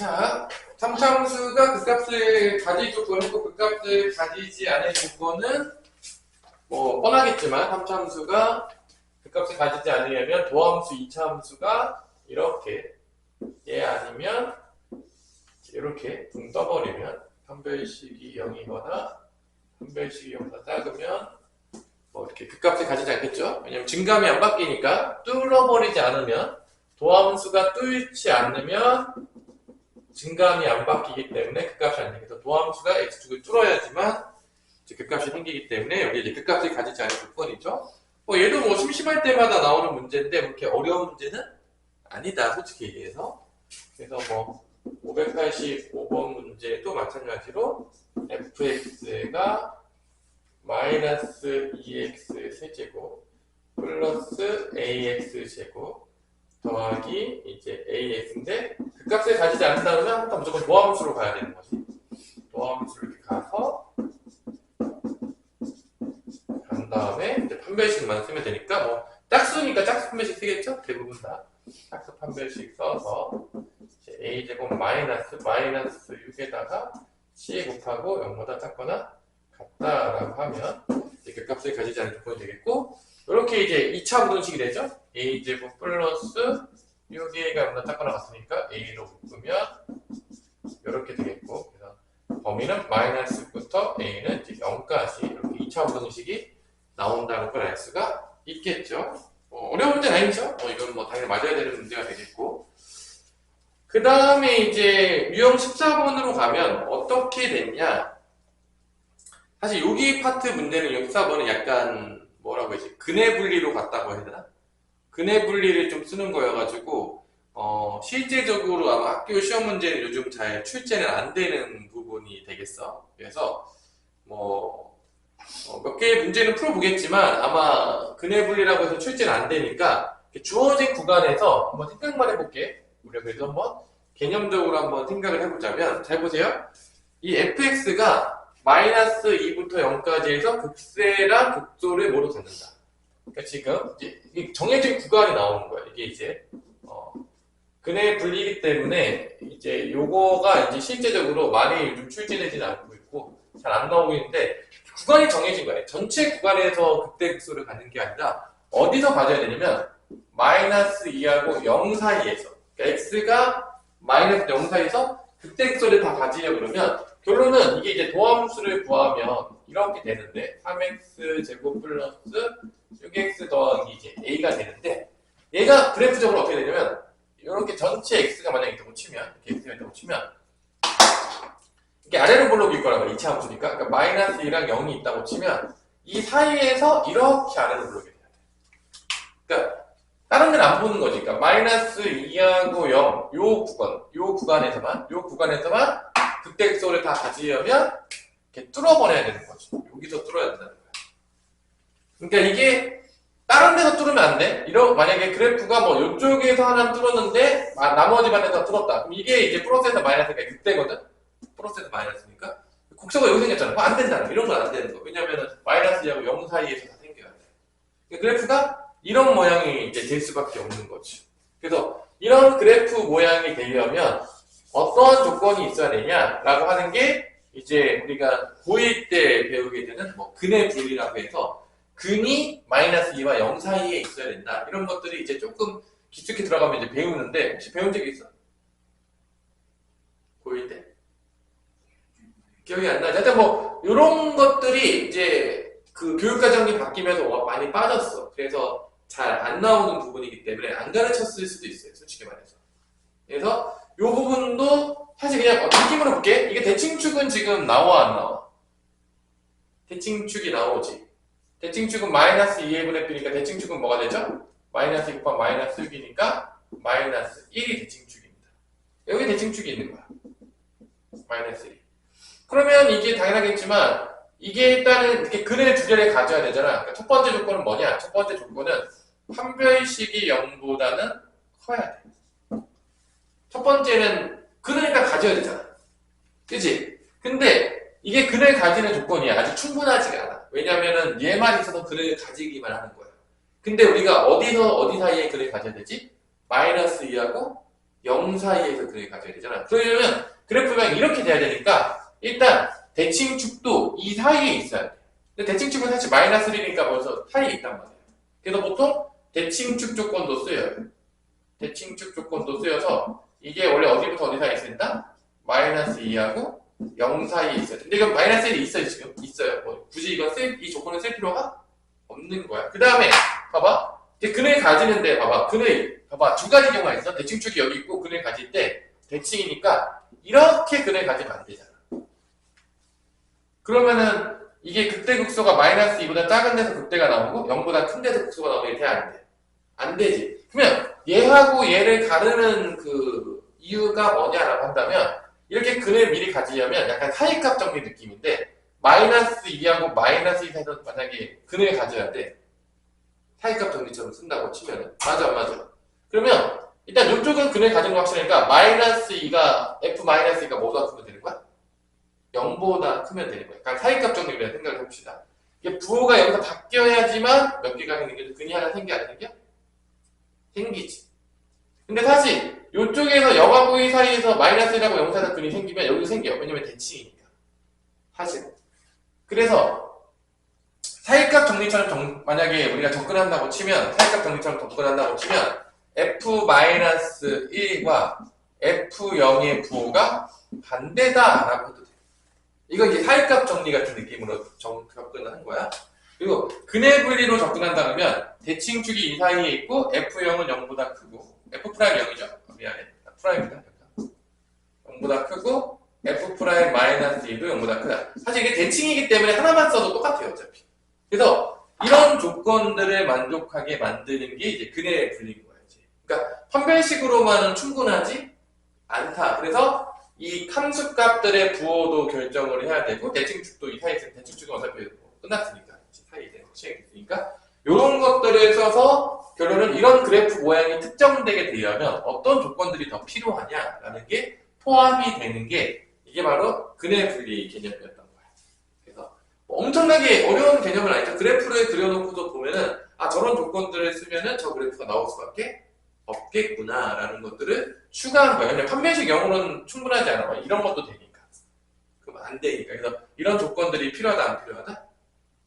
자, 참참수가 극값을 가질 조건이고 극값을 가지지 않을 조건은 뭐 뻔하겠지만 참참수가 극값을 가지지 않으려면 도함수 2차 함수가 이렇게 아니면 이렇게 붕 떠버리면 판별식이 0이거나 판별식이 0보다 작으면 뭐 이렇게 극값을 가지지 않겠죠. 왜냐면 증감이 안 바뀌니까 뚫어버리지 않으면 도함수가 뚫지 않으면 증감이 안 바뀌기 때문에 극값이 안 생겨서 도함수가 x축을 뚫어야지만 이제 극값이 생기기 때문에 여기 이제 극값을 가지지 않을 조건이죠. 얘도 뭐 심심할 때마다 나오는 문제인데 그렇게 어려운 문제는 아니다, 솔직히 얘기해서. 그래서 뭐 585번 문제도 마찬가지로 fx가 마이너스 2x 세제곱 플러스 ax 제곱 더하기 이제 ax인데 극값을 가지지 않는다면 일단 무조건 도함수로 가야 되는 거지. 도함수로 이렇게 가서 간 다음에 이제 판별식만 쓰면 되니까 뭐 짝수니까 짝수 판별식 쓰겠죠? 대부분 다 짝수 판별식 써서 이제 a 제곱 마이너스 6에다가 c 곱하고 0보다 작거나 같다라고 하면 이제 극값을 가지지 않는 조건이 되겠고, 이렇게 이제 2차 분식이 되죠. a 제곱 플러스 6a가 0보다 작거나 같으니까 a로 묶으면 이렇게 되겠고, 그래서 범위는 마이너스부터 a는 이제 0까지 이렇게 2차 분식이 나온다는 걸 알 수가 있겠죠. 어려운 문제는 아니죠. 이건 뭐 당연히 맞아야 되는 문제가 되겠고, 그 다음에 이제 유형 14번으로 가면 어떻게 됐냐. 사실 여기 파트 문제는 유형 14번은 약간 뭐라고 해야지, 근해 분리로 갔다고 해야 되나? 근해 분리를 좀 쓰는 거여가지고 실제적으로 아마 학교 시험 문제는 요즘 잘 출제는 안 되는 부분이 되겠어. 그래서 몇 개의 문제는 풀어보겠지만 아마 근해 분리라고 해서 출제는 안 되니까 주어진 구간에서 한번 생각만 해볼게. 우리가 그래도 한번 개념적으로 한번 생각을 해보자면, 잘 보세요. 이 fx가 마이너스 2부터 0까지 해서 극세랑 극소를 모두 갖는다. 그러니까 지금 이제 정해진 구간이 나오는 거야. 이게 이제 근해 분리이기 때문에 이제 요거가 이제 실제적으로 많이 요즘 출제되지는 않고 있고 잘 안 나오고 있는데, 구간이 정해진 거예요. 전체 구간에서 극대 극소를 갖는 게 아니라 어디서 가져야 되냐면 마이너스 2하고 0 사이에서, 그러니까 x가 마이너스 0 사이에서 극대 극소를 다 가지려 그러면 결론은 이게 이제 도함수를 구하면 이렇게 되는데 3x 제곱 플러스 6x 더하기 이제 a가 되는데, 얘가 그래프적으로 어떻게 되냐면 이렇게 전체 x가 만약에 있다고 치면, 이렇게 x가 있다고 치면 이게 아래로 볼록일 거란 말이야. 2차 함수니까. 그러니까 마이너스 2랑 0이 있다고 치면 이 사이에서 이렇게 아래로 볼록이 돼야 돼. 그러니까 다른 데는 안 보는 거지. 그러니까 마이너스 2하고 0 요 구간에서만 극대극소를 다 가지려면 이렇게 뚫어버려야 되는 거지. 여기서 뚫어야 된다는 거야. 그러니까 이게 다른 데서 뚫으면 안 돼. 만약에 그래프가 뭐 이쪽에서 하나 뚫었는데 나머지 반에서 뚫었다. 그럼 이게 이제 플러스에서 마이너스니까 극대거든. 플러스에서 마이너스니까 곡선가 여기 생겼잖아. 안 된다. 이런 건 안 되는 거. 왜냐면은 마이너스 2하고 0 사이에서 다 생겨야 돼. 그러니까 그래프가 이런 모양이 이제 될 수밖에 없는 거지. 그래서 이런 그래프 모양이 되려면 어떠한 조건이 있어야 되냐라고 하는 게 이제 우리가 고1 때 배우게 되는 근해 분리라고 해서 근이 마이너스 2와 0 사이에 있어야 된다. 이런 것들이 이제 조금 깊숙이 들어가면 이제 배우는데, 혹시 배운 적이 있어? 고1 때? 기억이 안 나지? 하여튼 이런 것들이 이제 그 교육과정이 바뀌면서 많이 빠졌어. 그래서 잘 안 나오는 부분이기 때문에 안 가르쳤을 수도 있어요, 솔직히 말해서. 그래서 이 부분도 사실 그냥 느낌으로 볼게. 이게 대칭축은 지금 나와 안 나와? 대칭축이 나오지. 대칭축은 마이너스 2의 분의 b니까 대칭축은 뭐가 되죠? 마이너스 2 곱하기 마이너스 6이니까 마이너스 1이 대칭축입니다. 여기 대칭축이 있는 거야. 마이너스 1. 그러면 이게 당연하겠지만 이게 일단은 이렇게 근해 두 개를 가져야 되잖아. 그러니까 첫 번째 조건은 뭐냐? 첫 번째 조건은 판별식이 0보다는 커야 돼. 첫 번째는 근해가 가져야 되잖아. 그치? 근데 이게 근해를 가지는 조건이 아직 충분하지가 않아. 왜냐면은 얘만 있어서 근해를 가지기만 하는 거야. 근데 우리가 어디 사이에 근해를 가져야 되지? 마이너스 2하고 0 사이에서 근을 가져야 되잖아. 그러려면 그래프 모양이 이렇게 돼야 되니까 일단 대칭축도 이 사이에 있어야 돼. 근데 대칭축은 사실 마이너스 1이니까 벌써 사이에 있단 말이에요. 그래서 보통 대칭축 조건도 쓰여요. 대칭축 조건도 쓰여서 이게 원래 어디부터 어디 사이에 있습니다? 마이너스 2하고 0 사이에 있어요. 근데 이건 마이너스 1이 있어요, 지금. 있어요. 뭐 굳이 이 조건을 쓸 필요가 없는 거야. 그 다음에 봐봐. 근을 가지는데 봐봐. 봐봐. 두 가지 경우가 있어. 대칭축이 여기 있고 근을 가질 때 대칭이니까 이렇게 근을 가지면 안 되잖아. 그러면은 이게 극대극소가 마이너스 2보다 작은 데서 극대가 나오고 0보다 큰 데서 극소가 나오게 돼? 안 돼? 안 되지. 그러면 얘하고 얘를 가르는 그 이유가 뭐냐라고 한다면 이렇게 근을 미리 가지려면 약간 사이값 정리 느낌인데 마이너스 2하고 마이너스 2 사이에서 만약에 근을 가져야 돼. 사이값 정리처럼 쓴다고 치면은 맞아 안 맞아? 그러면 일단 이쪽은 근을 가진 거 확실하니까 마이너스 2가 f 마이너스 2가 뭐보다 크면 되는 거야? 0보다 크면 되는 거야. 그러니까 사이값 정리를 생각해 봅시다. 이게 부호가 여기서 바뀌어야지만 몇 개가 생기죠? 근이 하나 생겨 안 생겨? 생기지. 근데 사실 이쪽에서 0하고 2 사이에서 마이너스 1하고 0 사이에서 근이 생기면 여기도 생겨. 왜냐면 대칭이니까. 사실. 그래서 사이값 정리처럼 만약에 우리가 접근한다고 치면 사이값 정리처럼 접근한다고 치면 f-1과 f0의 부호가 반대다라고 해도 돼. 이건 이제 사이값 정리 같은 느낌으로 접근을 한 거야. 그리고 근의 분리로 접근한다 그러면 대칭축이 이 사이에 있고 f0은 0보다 크고 f'0이죠. 미안해. 프라임이다. 0보다 크고 f'-2도 0보다 크다. 사실 이게 대칭이기 때문에 하나만 써도 똑같아요. 어차피. 그래서 이런 조건들을 만족하게 만드는 게 이제 근의 분리인 거야. 이제. 그러니까 판별식으로만은 충분하지 않다. 그래서 이 함수값들의 부호도 결정을 해야 되고 대칭축도 이 사이에 있으면 대칭축은 어차피 끝났으니까 사이에 확실했으니까 이런 것들을 써서 결론은 이런 그래프 모양이 특정되게 되려면 어떤 조건들이 더 필요하냐라는 게 포함이 되는 게 이게 바로 근의 분리 개념이었던 거야. 그래서 엄청나게 어려운 개념은 아니죠. 그래프를 그려놓고도 보면은 아 저런 조건들을 쓰면은 저 그래프가 나올 수밖에 없겠구나라는 것들을 추가한 거예요. 그냥 판별식 영어로는 충분하지 않아. 이런 것도 되니까. 그럼 안 되니까. 그래서 이런 조건들이 필요하다 안 필요하다?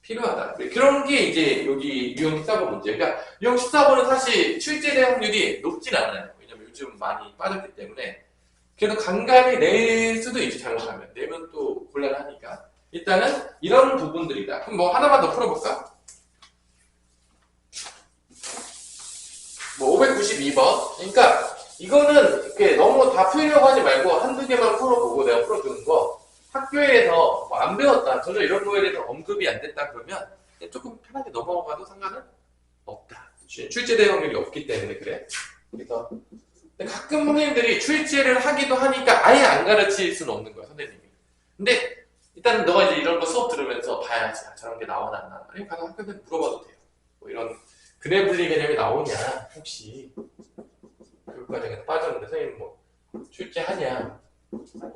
필요하다. 그런 게 이제 여기 유형 14번 문제. 그러니까 유형 14번은 사실 출제될 확률이 높진 않아요. 왜냐면 요즘 많이 빠졌기 때문에. 그래도 간간히 낼 수도 있지, 잘못하면. 내면 또 곤란하니까. 일단은 이런 부분들이다. 그럼 뭐 하나만 더 풀어볼까? 뭐 592번. 그러니까 이거는 이렇게 너무 다 풀려고 하지 말고 한두 개만 풀어보고 내가 풀어주는 거. 학교에서 뭐 안 배웠다, 전혀 이런 거에 대해서 언급이 안 됐다 그러면 조금 편하게 넘어가도 상관은 없다. 출제될 확률이 없기 때문에 그래. 그래서 가끔 선생님들이 출제를 하기도 하니까 아예 안 가르칠 수는 없는 거야, 선생님이. 근데 일단 너가 이제 이런 거 수업 들으면서 봐야지. 저런 게 나오나 안 나오나. 아니면 가서 학교에 물어봐도 돼요. 뭐 이런 근의 분리 개념이 나오냐, 혹시 교육과정에서 빠졌는데 선생님 뭐 출제하냐,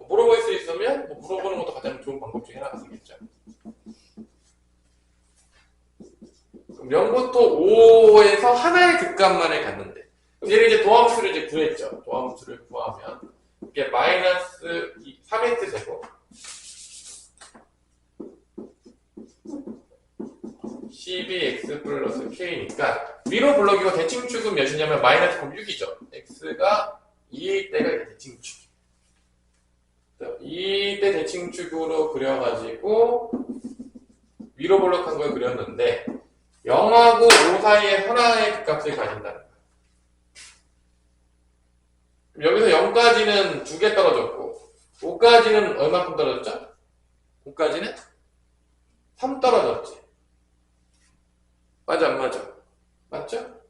물어볼 수 있으면 뭐 물어보는 것도 가장 좋은 방법 중에 하나가 되겠죠. 그럼 0부터 5에서 하나의 극값만을 갖는데, 그럼 얘를 이제 도함수를 이제 구했죠. 도함수를 구하면 이게 마이너스 3x 제곱 12x 플러스 k니까 위로 블럭이고 대칭축은 몇이냐면 마이너스 6이죠. x가 2일 때가 이제 대칭축. 이때 대칭축으로 그려가지고 위로 블럭한 걸 그렸는데 0하고 5 사이에 하나의 극값을 가진다는 거야. 여기서 0까지는 2개 떨어졌고 5까지는 얼마큼 떨어졌죠? 5까지는 3 떨어졌지. 맞아 안 맞아? 맞죠?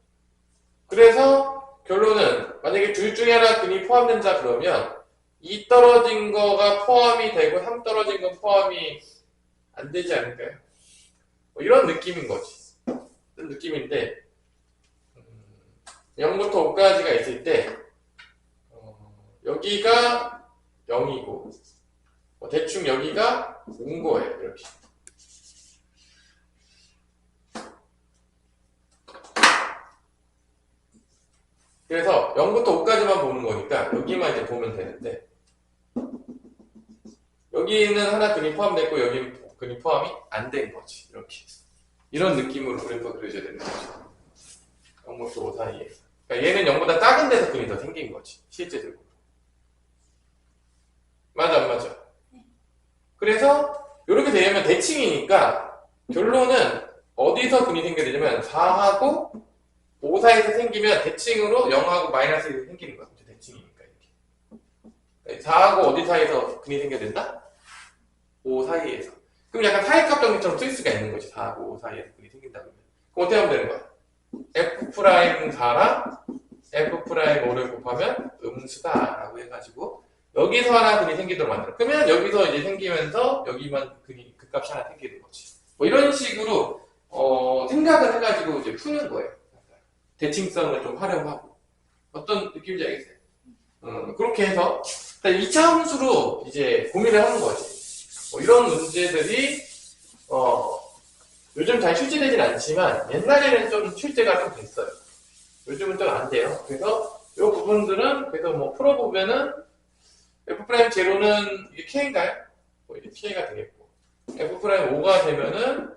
그래서 결론은 만약에 둘 중에 하나 근이 포함된다 그러면 2 떨어진 거가 포함이 되고 3 떨어진 건 포함이 안 되지 않을까요? 뭐 이런 느낌인 거지. 이런 느낌인데 0부터 5까지가 있을 때 여기가 0이고 대충 여기가 5인 거예요. 이렇게. 그래서 0부터 5까지만 보는 거니까 여기만 이제 보면 되는데 여기는 하나 근이 포함됐고 여기는 근이 포함이 안 된 거지. 이렇게 이런 느낌으로 그래프가 그려져야 되는 거죠. 0부터 5 사이에. 그러니까 얘는 0보다 작은 데서 근이 더 생긴 거지. 실제적으로. 맞아 안 맞아? 그래서 이렇게 되면 대칭이니까 결론은 어디서 근이 생겨야 되냐면 4하고 5 사이에서 생기면 대칭으로 0하고 마이너스에서 생기는 거야. 대칭이니까 이렇게. 4하고 어디 사이에서 근이 생겨야 된다? 5 사이에서. 그럼 약간 사이값 정리처럼 쓸 수가 있는 거지. 4하고 5 사이에서 근이 생긴다 그러면. 그럼 어떻게 하면 되는 거야? F'4랑 F'5를 곱하면 음수다라고 해가지고 여기서 하나 근이 생기도록 만들어. 그러면 여기서 이제 생기면서 여기만 근이 값이 하나 생기는 거지. 뭐 이런 식으로 생각을 해가지고 이제 푸는 거예요. 대칭성을 좀 활용하고. 어떤 느낌인지 알겠어요? 그렇게 해서 2차 함수로 이제 고민을 하는 거지. 뭐 이런 문제들이 요즘 잘 출제되진 않지만 옛날에는 좀 출제가 좀 됐어요. 요즘은 좀 안 돼요. 그래서 이 부분들은 그래서 뭐 풀어보면은 F'0는 이게 K인가요? 뭐 이게 K가 되겠고 F'5가 되면은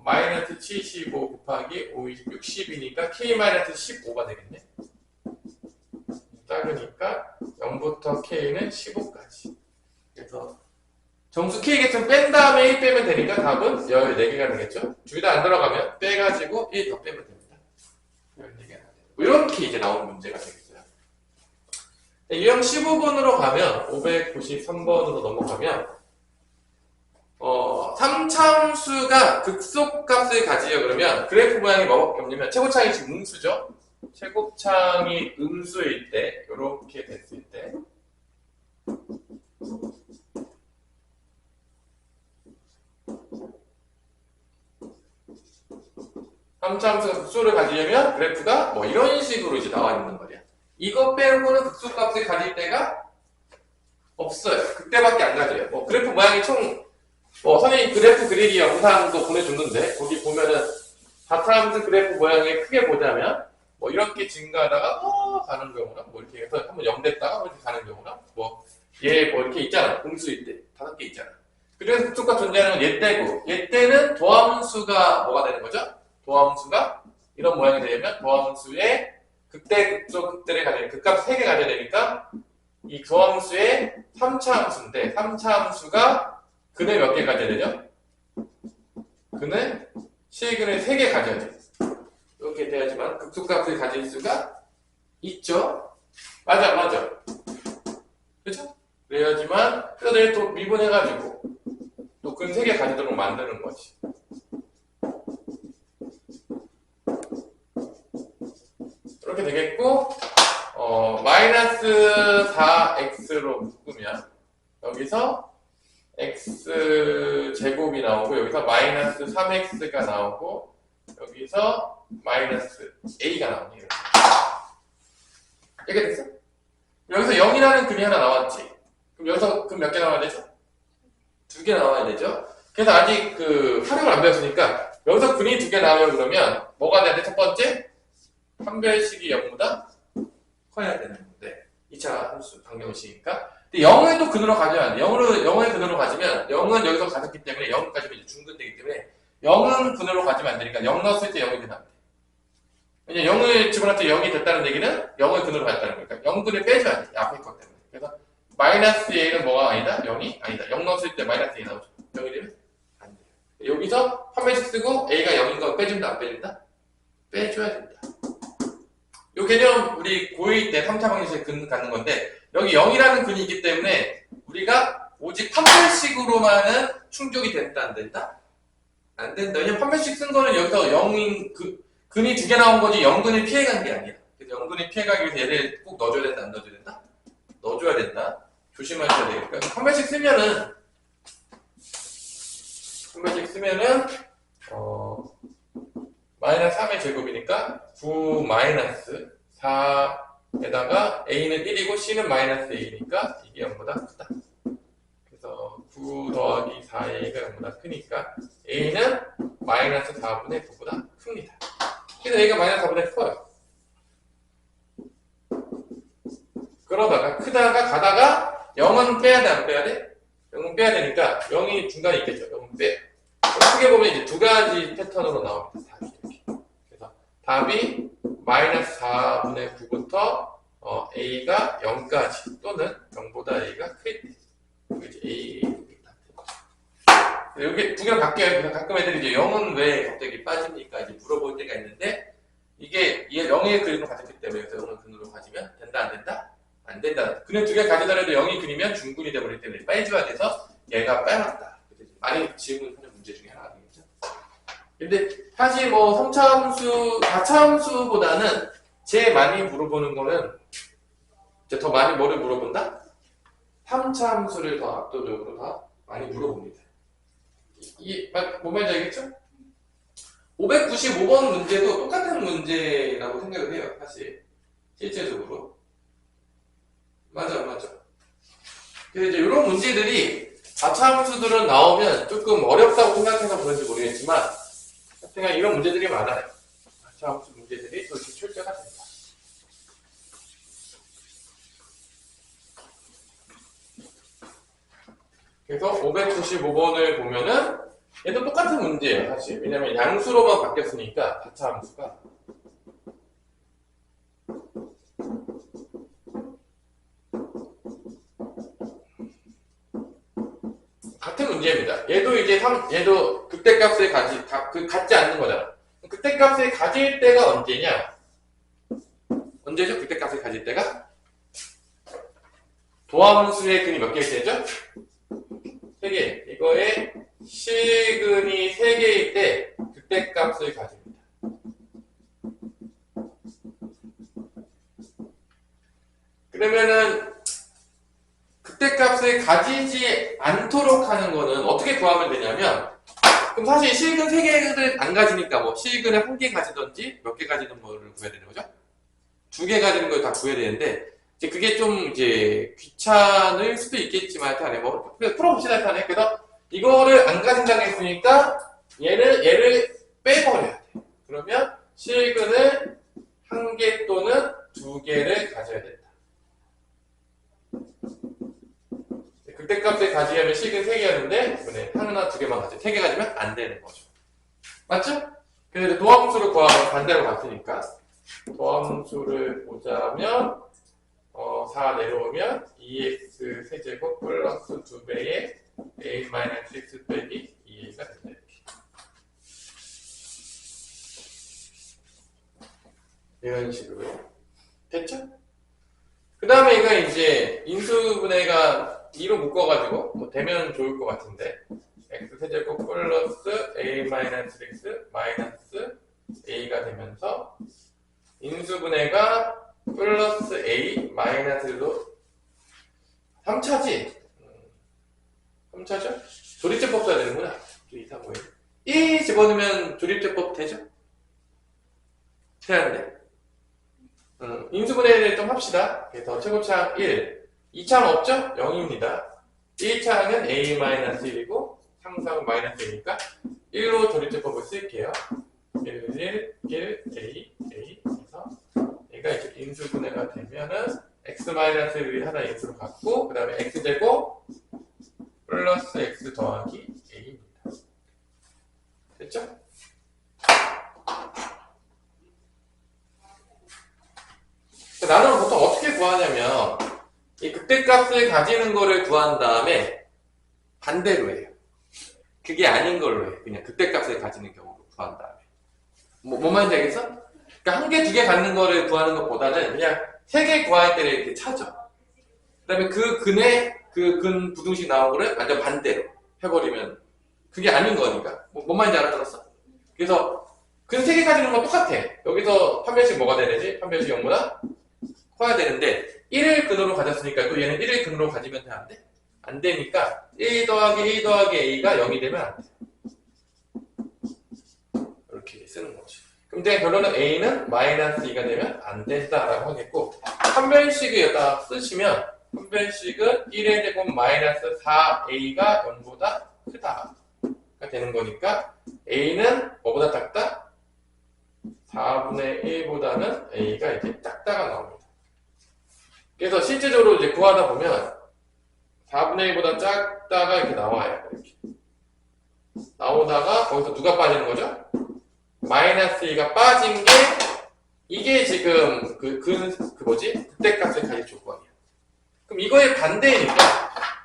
마이너스 75 곱하기 5, 60이니까 K-15가 되겠네. 작으니까 0부터 K는 15까지. 그래서 정수 K겠으면 뺀 다음에 1 빼면 되니까 답은 14개가 되겠죠. 둘 다 안 들어가면 빼가지고 1 더 빼면 됩니다. 14개가 이렇게 이제 나오는 문제가 되겠어요. 유형 15번으로 가면 593번으로 넘어가면 3차함수가 극소값을 가지려 그러면 그래프 모양이 뭐밖에 없냐면 최고창이 지금 음수죠. 최고창이 음수일 때 이렇게 됐을 때 3차함수가 극소를 가지려면 그래프가 뭐 이런 식으로 이제 나와 있는 거야. 이거 빼고는 극소값을 가질 때가 없어요. 그때밖에 안 가져요. 뭐 그래프 모양이 선생님 그래프 그리기 영상도 보내줬는데 거기 보면은 바타함수 그래프 모양을 크게 보자면 뭐 이렇게 증가하다가 가는 경우나 뭐 이렇게 해서 한번 0 됐다가 이렇게 가는 경우나 뭐 얘 뭐 이렇게 있잖아. 음수일 때 5개 있잖아. 그래서 극소값 존재하는 건 얘 때고 얘 때는 도함수가 뭐가 되는 거죠? 도함수가 이런 모양이 되려면 도함수의 극대, 극소, 극대를 가져야 극값 3개 가져야 되니까 이 도함수의 3차 함수인데 3차 함수가 근을 몇 개 가져야 되죠? 근을 실근을 3개 가져야 돼. 이렇게 돼야지만 극소값을 가질 수가 있죠? 맞아. 그렇죠? 그래야지만 뼈를 또 미분해가지고 또 근 3개 가지도록 만드는 거지. 이렇게 되겠고 마이너스 4x로 묶으면 여기서 x 제곱이 나오고 여기서 마이너스 3x가 나오고 여기서 마이너스 a가 나오네요. 이렇게 됐어? 여기서 0이라는 근이 하나 나왔지. 그럼 여기서 근 몇 개 나와야 되죠? 2개 나와야 되죠. 그래서 아직 활용을 안 배웠으니까 여기서 근이 2개 나오면 그러면 뭐가 돼야 돼? 첫 번째 판별식이 0보다 커야 되는 건데 2차 함수 방정식이니까 근데 0을 또 근으로 가져야 돼. 0을 근으로 가지면 0은 여기서 가졌기 때문에 0까지면 이제 중근되기 때문에 0은 근으로 가지면 안 되니까 0 넣었을 때 0이 되면 안 돼. 왜냐면 0을 집어넣을 때 0이 됐다는 얘기는 0을 근으로 가졌다는 거니까 0근을 빼줘야 돼. 앞에 것 때문에. 그래서 마이너스 a는 뭐가 아니다? 0이 아니다. 0 넣었을 때 마이너스 a 나오죠. 0이 되면 안 돼. 여기서 한 배씩 쓰고 a가 0인 거 빼준다 안 빼준다? 빼줘야 된다. 요 개념 우리 고1 때 3차 방정식 근 갖는 건데 여기 0이라는 근이 있기 때문에 우리가 오직 판별식으로만은 충족이 된다 안 된다? 안 된다. 왜냐면 판별식 쓴 거는 여기서 0인 근이 2개 나온 거지 0근을 피해간 게 아니야. 그래서 0근을 피해가기 위해서 얘를 꼭 넣어줘야 된다 안 넣어줘야 된다? 넣어줘야 된다. 조심하셔야 되니까 판별식 쓰면은 마이너스 3의 제곱이니까 9 마이너스 4에다가 a는 1이고 c는 마이너스 a니까 이게 0보다 크다. 그래서 9 더하기 4a가 0보다 크니까 a는 마이너스 4분의 9보다 큽니다. 그래서 a가 마이너스 4분의 커요. 그러다가 크다가 가다가 0은 빼야 돼, 안 빼야 돼? 0은 빼야 되니까 0이 중간에 있겠죠. 0은 빼. 크게 보면 이제 두 가지 패턴으로 나옵니다. 답이 이렇게. 그래서 답이 마이너스 4분의 9부터 a가 0까지 또는 0보다 a가 클 때. 이제 a 여기 두 개를 바뀌어요. 그래서 가끔 애들이 이제 0은 왜 갑자기 빠집니까? 이제 물어볼 때가 있는데 이게 0의 그림을 가졌기 때문에 그래서 0을 근으로 가지면 된다, 안 된다? 안 된다. 그냥 두 개 가지더라도 0이 그리면 중근이 되버리기 때문에 빠져야 돼서 얘가 빼놨다. 많이 질문하는 문제 중에 하나 아니겠죠? 근데 사실 뭐 3차함수, 4차함수보다는 제일 많이 물어보는 거는 이제 더 많이 뭐를 물어본다? 3차함수를 더 압도적으로 더 많이 물어봅니다. 뭔 말인지 알겠죠? 595번 문제도 똑같은 문제라고 생각을 해요, 사실. 실제적으로. 맞아. 그래서 이제 이런 문제들이 4차 함수들은 나오면 조금 어렵다고 생각해서 그런지 모르겠지만, 그냥 이런 문제들이 많아요. 4차 함수 문제들이 그렇게 출제가 됩니다. 그래서 595번을 보면은 얘도 똑같은 문제예요, 사실. 왜냐면 양수로만 바뀌었으니까 4차 함수가. 같은 문제입니다. 얘도 이제 얘도 극대값을 갖지 않는 거잖아. 극대값을 가질 때가 언제냐? 언제죠? 극대값을 가질 때가? 도함수의 근이 몇 개일 때죠? 3개. 이거에 실근이 3개일 때 극대값을 가집니다. 그러면은 극대값을 가지지 않도록 하는 거는 어떻게 구하면 되냐면, 그럼 사실 실근 3개를 안 가지니까 뭐 실근을 1개 가지든지 몇 개 가지는 거를 구해야 되는 거죠? 2개 가지는 걸 다 구해야 되는데, 이제 그게 좀 이제 귀찮을 수도 있겠지만 일단은 뭐 풀어봅시다. 일단은. 그래서 이거를 안 가진다고 했으니까 얘를 빼버려야 돼. 그러면 실근을 1개 또는 2개를 가져야 된다. 극대값을 가지려면 실근 3개였는데 이번에 하나 2개만 가져. 3개 가지면 안 되는 거죠. 맞죠? 그래서 도함수를 구하면 반대로 갔으니까 도함수를 보자면 4 내려오면 2x 세제곱 플러스 2배의 a-x 빼기 2a가 된다. 이렇게. 이런 식으로. 됐죠? 그 다음에 이거 이제 인수분해가 2로 묶어가지고 뭐 되면 좋을 것 같은데 x 세제곱 플러스 a-x 마이너스 a가 되면서 인수분해가 플러스 a 마이너스로 3차지? 3차죠? 조립제법 써야 되는구나. 2, 3, 5, 1 집어넣으면 조립제법 되죠? 돼야하는데 인수분해를 좀 합시다. 그래서 최고차항 1 2차항 없죠? 0입니다 1차항은 a-1이고 상수항은 -1이니까 1로 조립제법을 쓸게요. 1, a, 그래서 얘가 이제 인수분해가 되면은 x-를 하나 인수로 갖고 그 다음에 x제곱 플러스 x 더하기 a입니다. 됐죠? 나는 보통 어떻게 구하냐면 이 극대값을 가지는 거를 구한 다음에 반대로 해요. 그게 아닌 걸로 해. 그냥 극대값을 가지는 경우로 구한 다음에. 뭔 말인지 알겠어? 그러니까 1개, 2개 갖는 거를 구하는 것보다는 그냥 3개 구할 때를 이렇게 찾아. 그 다음에 그 근에 그 근 부등식 나온 거를 완전 반대로 해버리면 그게 아닌 거니까. 뭔 말인지 알아들었어? 그래서 근 3개 가지는 건 똑같아. 여기서 판별식 뭐가 되는지 판별식 0보다 커야 되는데 1을 근으로 가졌으니까 또 얘는 1을 근으로 가지면 돼? 안 돼? 안 되니까 1 더하기 1 더하기 a가 0이 되면 안 돼. 이렇게 쓰는 거지. 그럼 내 결론은 a는 -2가 되면 안 된다라고 하겠고 판별식을 여기다 쓰시면 판별식은 1의 제곱 -4a가 0보다 크다가 되는 거니까 a는 뭐보다 작다? 4분의 1보다는 a가 이제 작다가 나옵니다. 그래서 실제적으로 이제 구하다 보면 4분의 1보다 작다가 이렇게 나와요. 이렇게. 나오다가 거기서 누가 빠지는 거죠? 마이너스 2가 빠진 게 이게 지금 극대값의 가질 조건이야. 그럼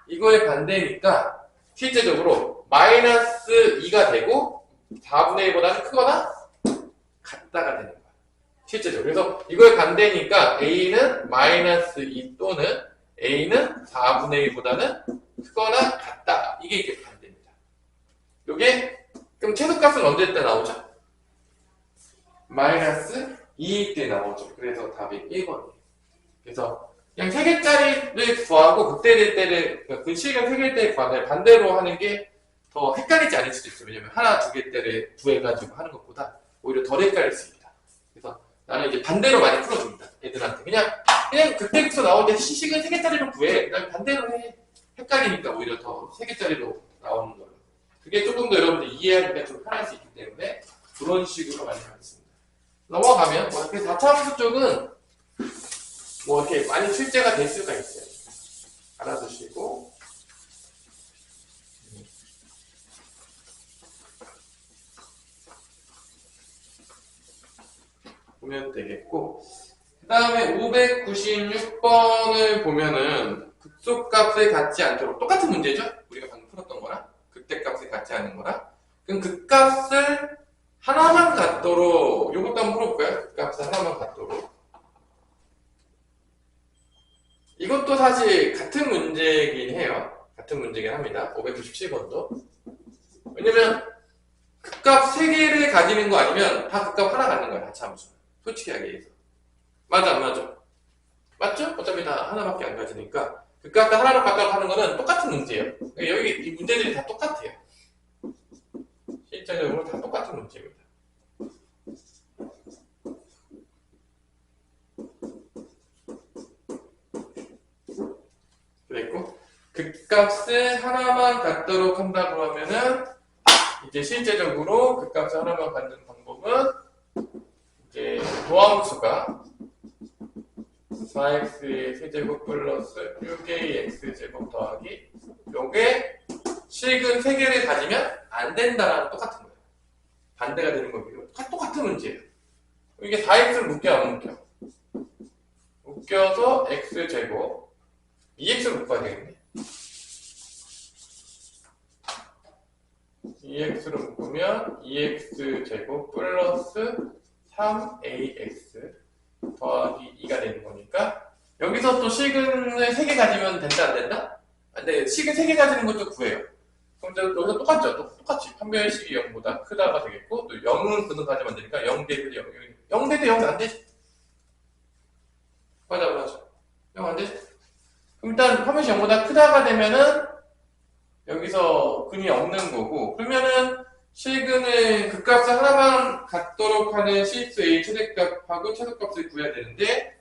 이거의 반대니까 실제적으로 마이너스 2가 되고 4분의 1보다는 크거나 같다가 되는 거야. 실제적으로. 그래서 이거의 반대니까 A는 마이너스 2 또는 A는 4분의 1보다는 크거나 같다. 이게 반대입니다. 요게 그럼 최소값은 언제 때 나오죠? 마이너스 2 때 나오죠. 그래서 답이 1번이에요. 그래서 그냥 3개짜리를 구하고 극대될 때를 그 실경 3개일 때 반대로 하는 게 더 헷갈리지 않을 수도 있어요. 왜냐면 하나, 2개 구해가지고 하는 것보다 오히려 덜 헷갈릴 수 있다. 그래서 나는 이제 반대로 많이 풀어줍니다. 애들한테. 그냥 극대에서 나올 때 식은 3개짜리로 구해. 그다음에 반대로 해. 헷갈리니까 오히려 더 3개짜리로 나오는 거예요. 그게 조금 더 여러분들 이해하기가 좀 편할 수 있기 때문에 그런 식으로 많이 가겠습니다. 넘어가면 이렇게 4차함수 쪽은 이렇게 많이 출제가 될 수가 있어요. 알아두시고. 보면 되겠고. 그 다음에 596번을 보면은 극소값에 갖지 않도록 똑같은 문제죠? 우리가 방금 풀었던 거랑 극대값에 갖지 않는 거랑. 그럼 극값을 하나만 갖도록 요것도 한번 풀어볼까요? 극값을 하나만 갖도록. 이것도 사실 같은 문제이긴 해요. 같은 문제긴 합니다. 597번도. 왜냐면 극값 3개를 가지는 거 아니면 다 극값 하나 갖는 거야. 다참수. 솔직히 얘기해서. 맞아 안 맞아? 맞죠? 어차피 다 하나밖에 안 가지니까 극값 다 하나로 갖다고 하는 거는 똑같은 문제예요. 여기 이 문제들이 다 똑같아요. 실제적으로 다 똑같은 문제입니다. 그랬고 극값을 하나만 갖도록 한다고 하면은 이제 실제적으로 극값을 하나만 갖는 방법은 이제 도함수가 4x의 세제곱 플러스 6의 x제곱 더하기 요게 실근 3개를 가지면 안 된다라는 똑같은 거예요. 반대가 되는 거고요. 똑같은 문제예요. 이게 4x를 묶여 안 묶여? 묶여서 x제곱 2x를 묶어야 되겠네. 2x로 묶으면 2x제곱 플러스 3ax 더하기 2가 되는 거니까 여기서 또 실근을 3개 가지면 된다 안 된다? 근데 실근 3개 가지는 것도 구해요. 그럼 여기서 똑같죠? 똑같이 판별식이 0보다 크다가 되겠고 또 0은 그는 가지면 되니까 0 대비 0, 0 대비 0 안 되지? 맞아 0 안 되지? 그럼 일단 판별식 0보다 크다가 되면은 여기서 근이 없는 거고 그러면은 실근을 극값을 하나만 갖도록 하는 실수 A 최대값하고 최소값을 구해야 되는데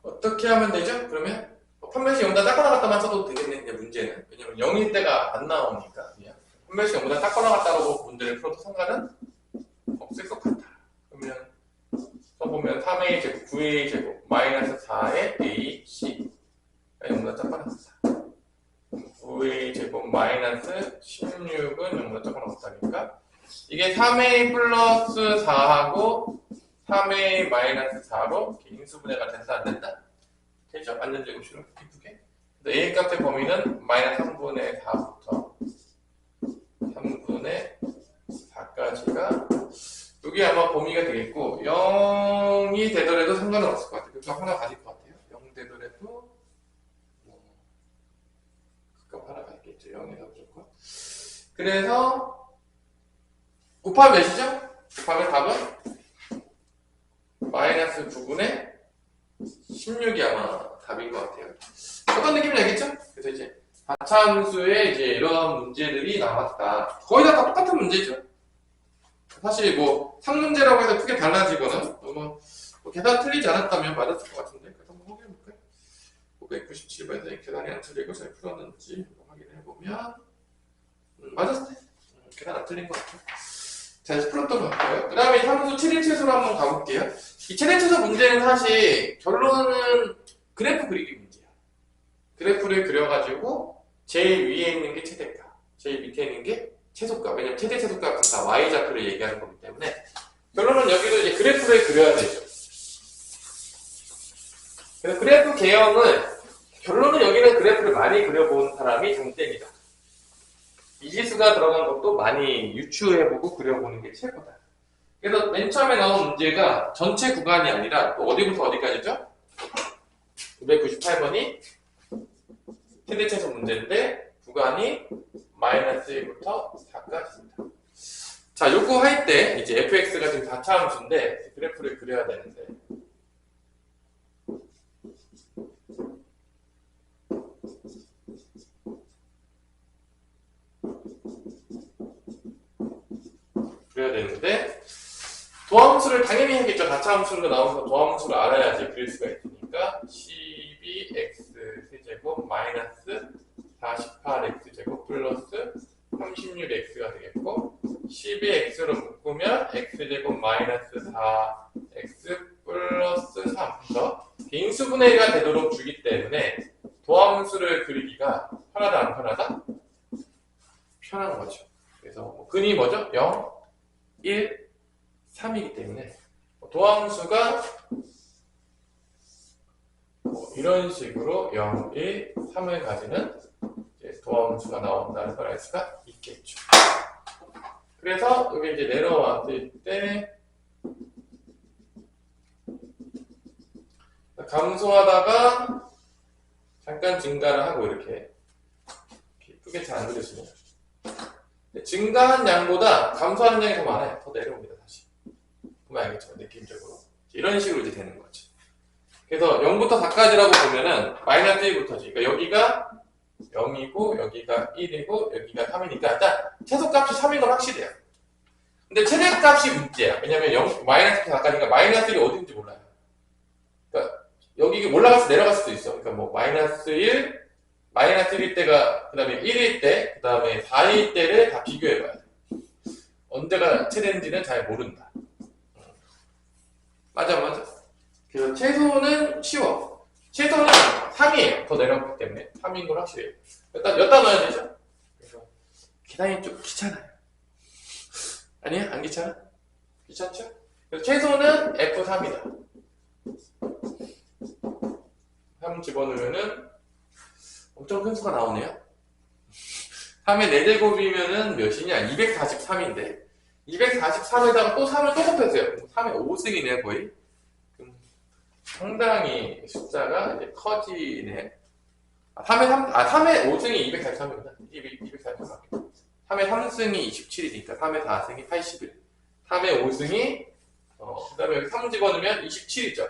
어떻게 하면 되죠? 그러면 판별식 0보다 작거나 같다만 써도 되겠네. 그냥 문제는. 왜냐면 0일 때가 안 나오니까 그냥 판별식 0보다 작거나 같다고 문제를 풀어도 상관은 없을 것 같아. 그러면 써보면 3a 제곱 9a 제곱 마이너스 4의 a c 0보다 작거나 같다. 9a 제곱 마이너스 16은 0보다 작거나 같다니까 이게 3a 플러스 4하고 3a 마이너스 4로 인수분해가 된다 안 된다? 되죠? 안전제곱식으로 이쁘게. a 값의 범위는 마이너스 3분의 4부터 3분의 4까지가 이게 아마 범위가 되겠고 0이 되더라도 상관은 없을 것 같아요. 극값 하나 가질 것 같아요. 0 되더라도 극값 하나 가있겠죠. 0에서 무조건. 그래서 곱하면 몇이죠? 곱하면 답은 마이너스 9분의 16이 아마 답인 것 같아요. 어떤 느낌인지 알겠죠? 그래서 이제 다차함수에 이제 이런 문제들이 나왔다. 거의 다 똑같은 문제죠. 사실 뭐 상문제라고 해서 크게 달라지거나 뭐 계산 틀리지 않았다면 맞았을 것 같은데 그래서 한번 확인해볼까요? 597번에서 계산이 안 틀리고 잘 풀었는지 확인해보면 맞았어요. 계산 안 틀린 것 같아요. 자, 이제 풀었던 것 같고요. 그 다음에 함수 7일 최소로 한번 가볼게요. 이 7일 최소 문제는 사실 결론은 그래프 그리기 문제야. 그래프를 그려가지고 제일 위에 있는 게 최대값, 제일 밑에 있는 게 최소값. 왜냐면 최대 최소값은 다 y좌표를 얘기하는 거기 때문에 결론은 여기도 이제 그래프를 그려야 되죠. 그래서 그래프 개형은 결론은 여기는 그래프를 많이 그려본 사람이 장땡이다. 이지수가 들어간 것도 많이 유추해보고 그려보는 게 최고다. 그래서 맨 처음에 나온 문제가 전체 구간이 아니라 또 어디부터 어디까지죠? 998번이 최대 최소 문제인데 구간이 마이너스 1부터 4까지입니다. 자, 요거 할 때 이제 fx가 지금 4차 함수인데 그래프를 그려야 되는데 도함수를 당연히 해야겠죠. 4차 함수로 나오면서 도함수를 알아야지 그릴 수가 있으니까 12x 세제곱 마이너스 48x제곱 플러스 36x가 되겠고 12x로 묶으면 x제곱 마이너스 4x 플러스 3 그래서 인수분해가 되도록 주기 때문에 도함수를 그리기가 편하다 안 편하다? 편한 거죠. 그래서 근이 뭐죠? 0, 1, 3이기 때문에 도함수가 이런 식으로 0, 1, 3을 가지는 도함수가 나온다는 걸 알 수가 있겠죠. 그래서 여기 이제 내려왔을 때 감소하다가 잠깐 증가를 하고 이렇게 예쁘게 잘 안 그려지네요. 증가한 양보다 감소하는 양이 더 많아요. 더 내려옵니다. 다시 보면 알겠죠. 느낌적으로 이런 식으로 이제 되는 거죠. 그래서 0부터 4까지라고 보면은 마이너스 1부터지. 그러니까 여기가 0이고 여기가 1이고 여기가 3이니까 일단 최소값이 3인 건 확실해요. 근데 최대값이 문제야. 왜냐면 0, 마이너스 4까지니까 마이너스 1이 어딘지 몰라요. 그러니까 여기 올라가서 내려갈 수도 있어. 그러니까 뭐 마이너스 1, 마이너스 1일 때가 그 다음에 1일 때, 그 다음에 4일 때를 다 비교해봐야 돼. 언제가 최대인지는 잘 모른다. 맞아. 그래서 최소는 쉬워. 최소는 3이에요. 더 내려갔기 때문에 3인 걸 확실해요. 일단 여기다 넣어야 되죠. 그래서 계산이 좀 귀찮아요. 아니야? 안 귀찮아? 귀찮죠? 그래서 최소는 F3이다. 3 집어넣으면은 엄청 큰 수가 나오네요. 3의 4제곱이면은 몇이냐? 243인데 243에다가 또 3을 또 곱했어요. 3의 5승이네요 거의. 상당히 숫자가 이제 커지네. 3의 5승이 243이구나. 243. 3의 3승이 27이니까 3의 4승이 81. 3의 5승이 그 다음에 여기 3 집어넣으면 27이죠.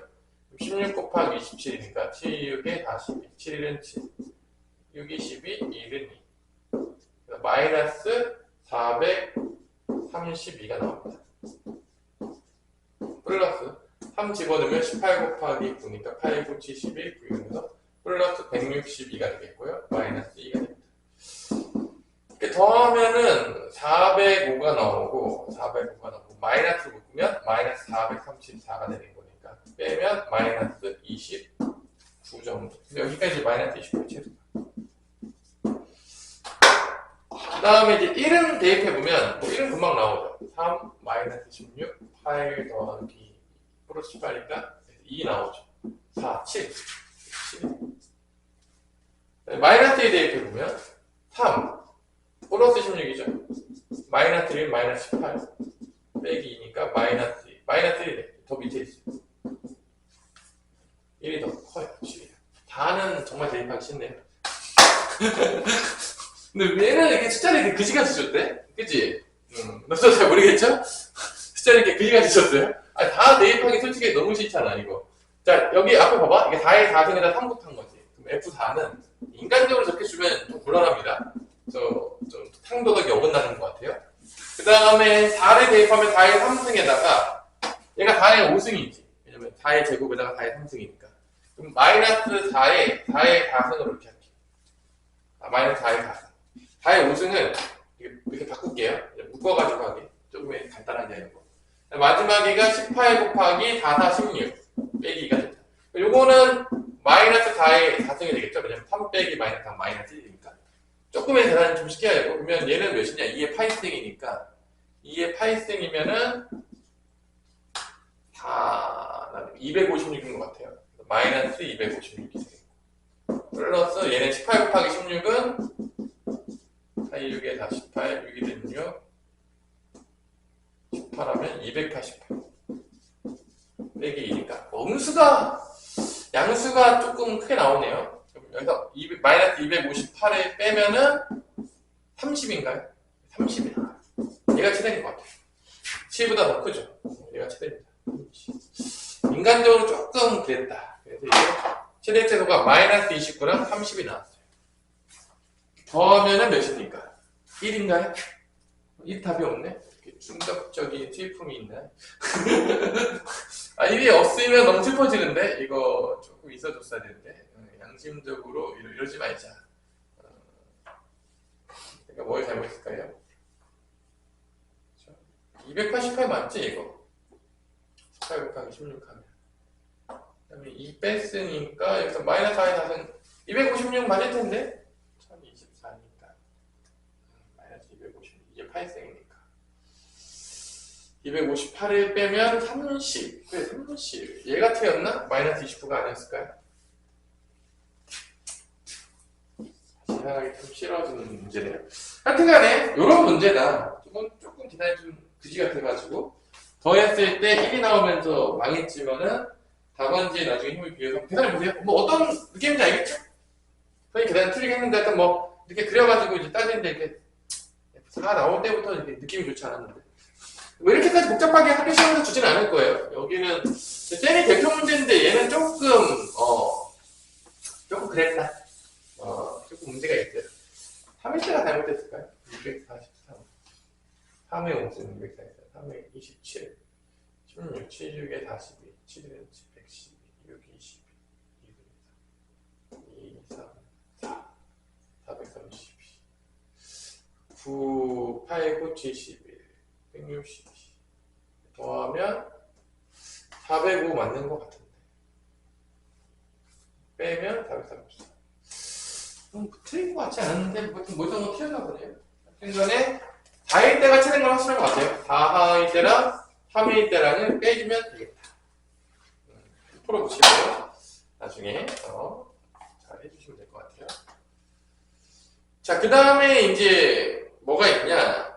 16 곱하기 27이니까 7, 6에 42. 7은 7. 6이 12, 1은 2. 마이너스 432가 나옵니다. 플러스 3 집어넣으면 18 곱하기 9니까 8, 9, 71, 9이면서 플러스 162가 되겠고요. 마이너스 2가 됩니다. 이렇게 더하면은 405가 나오고 405가 나오고 마이너스 묶으면 마이너스 434가 되는 거니까 빼면 마이너스 29 정도. 여기까지 마이너스 29 최소. 그 다음에 이제 1은 대입해보면 뭐 1은 금방 나오죠. 3, 마이너스 16, 8 더하기 플러스 18이니까 2 나오죠. 4, 7. 7. 마이너스 1 대입해보면 3, 플러스 16이죠. 마이너스 1, 마이너스 18 빼기 2니까 마이너스 2. 마이너스 1이 더 밑에 있어요. 1이 더 커요. 7이요. 다는 정말 대입하기 쉽네요. 근데 얘는 이렇게 숫자를 이렇게 그지같이 줬대? 그치? 너도 잘 모르겠죠? 숫자를 이렇게 그지같이 줬어요? 아니, 다 대입하기 솔직히 너무 싫잖아, 이거. 자, 여기 앞에 봐봐. 이게 4의 4승에다 3 곱한 거지. 그럼 F4는 인간적으로 저렇게 주면 좀 곤란합니다. 좀 탕도덕이 어긋나는 것 같아요. 그 다음에 4를 대입하면 4의 3승에다가 얘가 4의 5승이지. 왜냐면 4의 제곱에다가 4의 3승이니까. 그럼 마이너스 4의 4승으로 이렇게 할게요. 마이너스 4의 4승. 4의 5승은 이렇게 바꿀게요. 묶어가지고 하게. 조금 간단하게 하는 거. 마지막에가 18 곱하기 4, 4, 16 빼기가 됐다. 요거는 마이너스 4의 4승이 되겠죠? 왜냐면 3 빼기 마이너스 4 마이너스 1이니까. 조금의 계산을 좀 쉽게 하려고. 그러면 얘는 몇이냐? 2의 파이승이니까 2의 파이승이면은 256인 것 같아요. 마이너스 256이 되겠고. 플러스 얘는 18 곱하기 16은 46에 48, 6이 되면 18하면 288 빼기 2니까 양수가 조금 크게 나오네요. 여기서 마이너스 258을 빼면은 30인가요? 30이야. 얘가 최대인 것 같아요. 7보다 더 크죠? 얘가 최대입니다. 인간적으로 조금 그랬다. 그래서 이게 최대 채소가 마이너스 29랑 30이 나왔어요. 더하면은 몇입니까? 1인가요? 1 답이 없네? 이렇게 충격적인 슬픔이 있나요? 아, 1이 없으면 너무 슬퍼지는데? 이거 조금 있어줬어야 되는데. 양심적으로 이러지 말자. 내가 뭘 잘못했을까요? 288 맞지, 이거? 18 곱하기 16 하면. 그 다음에 2 뺐으니까, 여기서 마이너스 4의 4은 256 맞을 텐데? 1024니까. 마이너스 256. 이게 8승이니까. 258을 빼면 30. 그래, 30. 얘가 틀렸나? 마이너스 29가 아니었을까요? 생각하기 좀 싫어지는 문제네요. 하여튼간에 이런 문제다. 조금 계산이 좀 그지 같아가지고 더했을 때 1이 나오면서 망했지만은 답안지에 나중에 힘을 비워서 계산해보세요. 뭐 어떤 느낌인지 알겠죠? 선생님 계산 틀리게 했는데 하여튼 뭐 이렇게 그려가지고 이제 따지는데 이렇게 4 나올 때부터 이렇게 느낌이 좋지 않았는데 뭐 이렇게까지 복잡하게 학교 시험에서 주지는 않을 거예요. 여기는 쌤이 대표 문제인데 얘는 조금 그랬다. 조금 문제가 있어요. 3일째가 잘못됐을까요? 643. 3의 5승 644. 3의 27. 16. 76에 42. 7에 112. 6, 22. 2, 3, 4. 432. 9, 8, 9, 71. 162. 더하면 405 맞는 것 같은데. 빼면 434. 틀린 것 같지 않은데, 뭐 틀렸나 보네요. 하여튼간에, 4일 때가 틀린 건 확실한 것 같아요. 4일 때랑 3일 때랑은 빼주면 되겠다. 풀어보시고요. 나중에, 잘 해주시면 될 것 같아요. 자, 그 다음에 이제, 뭐가 있냐.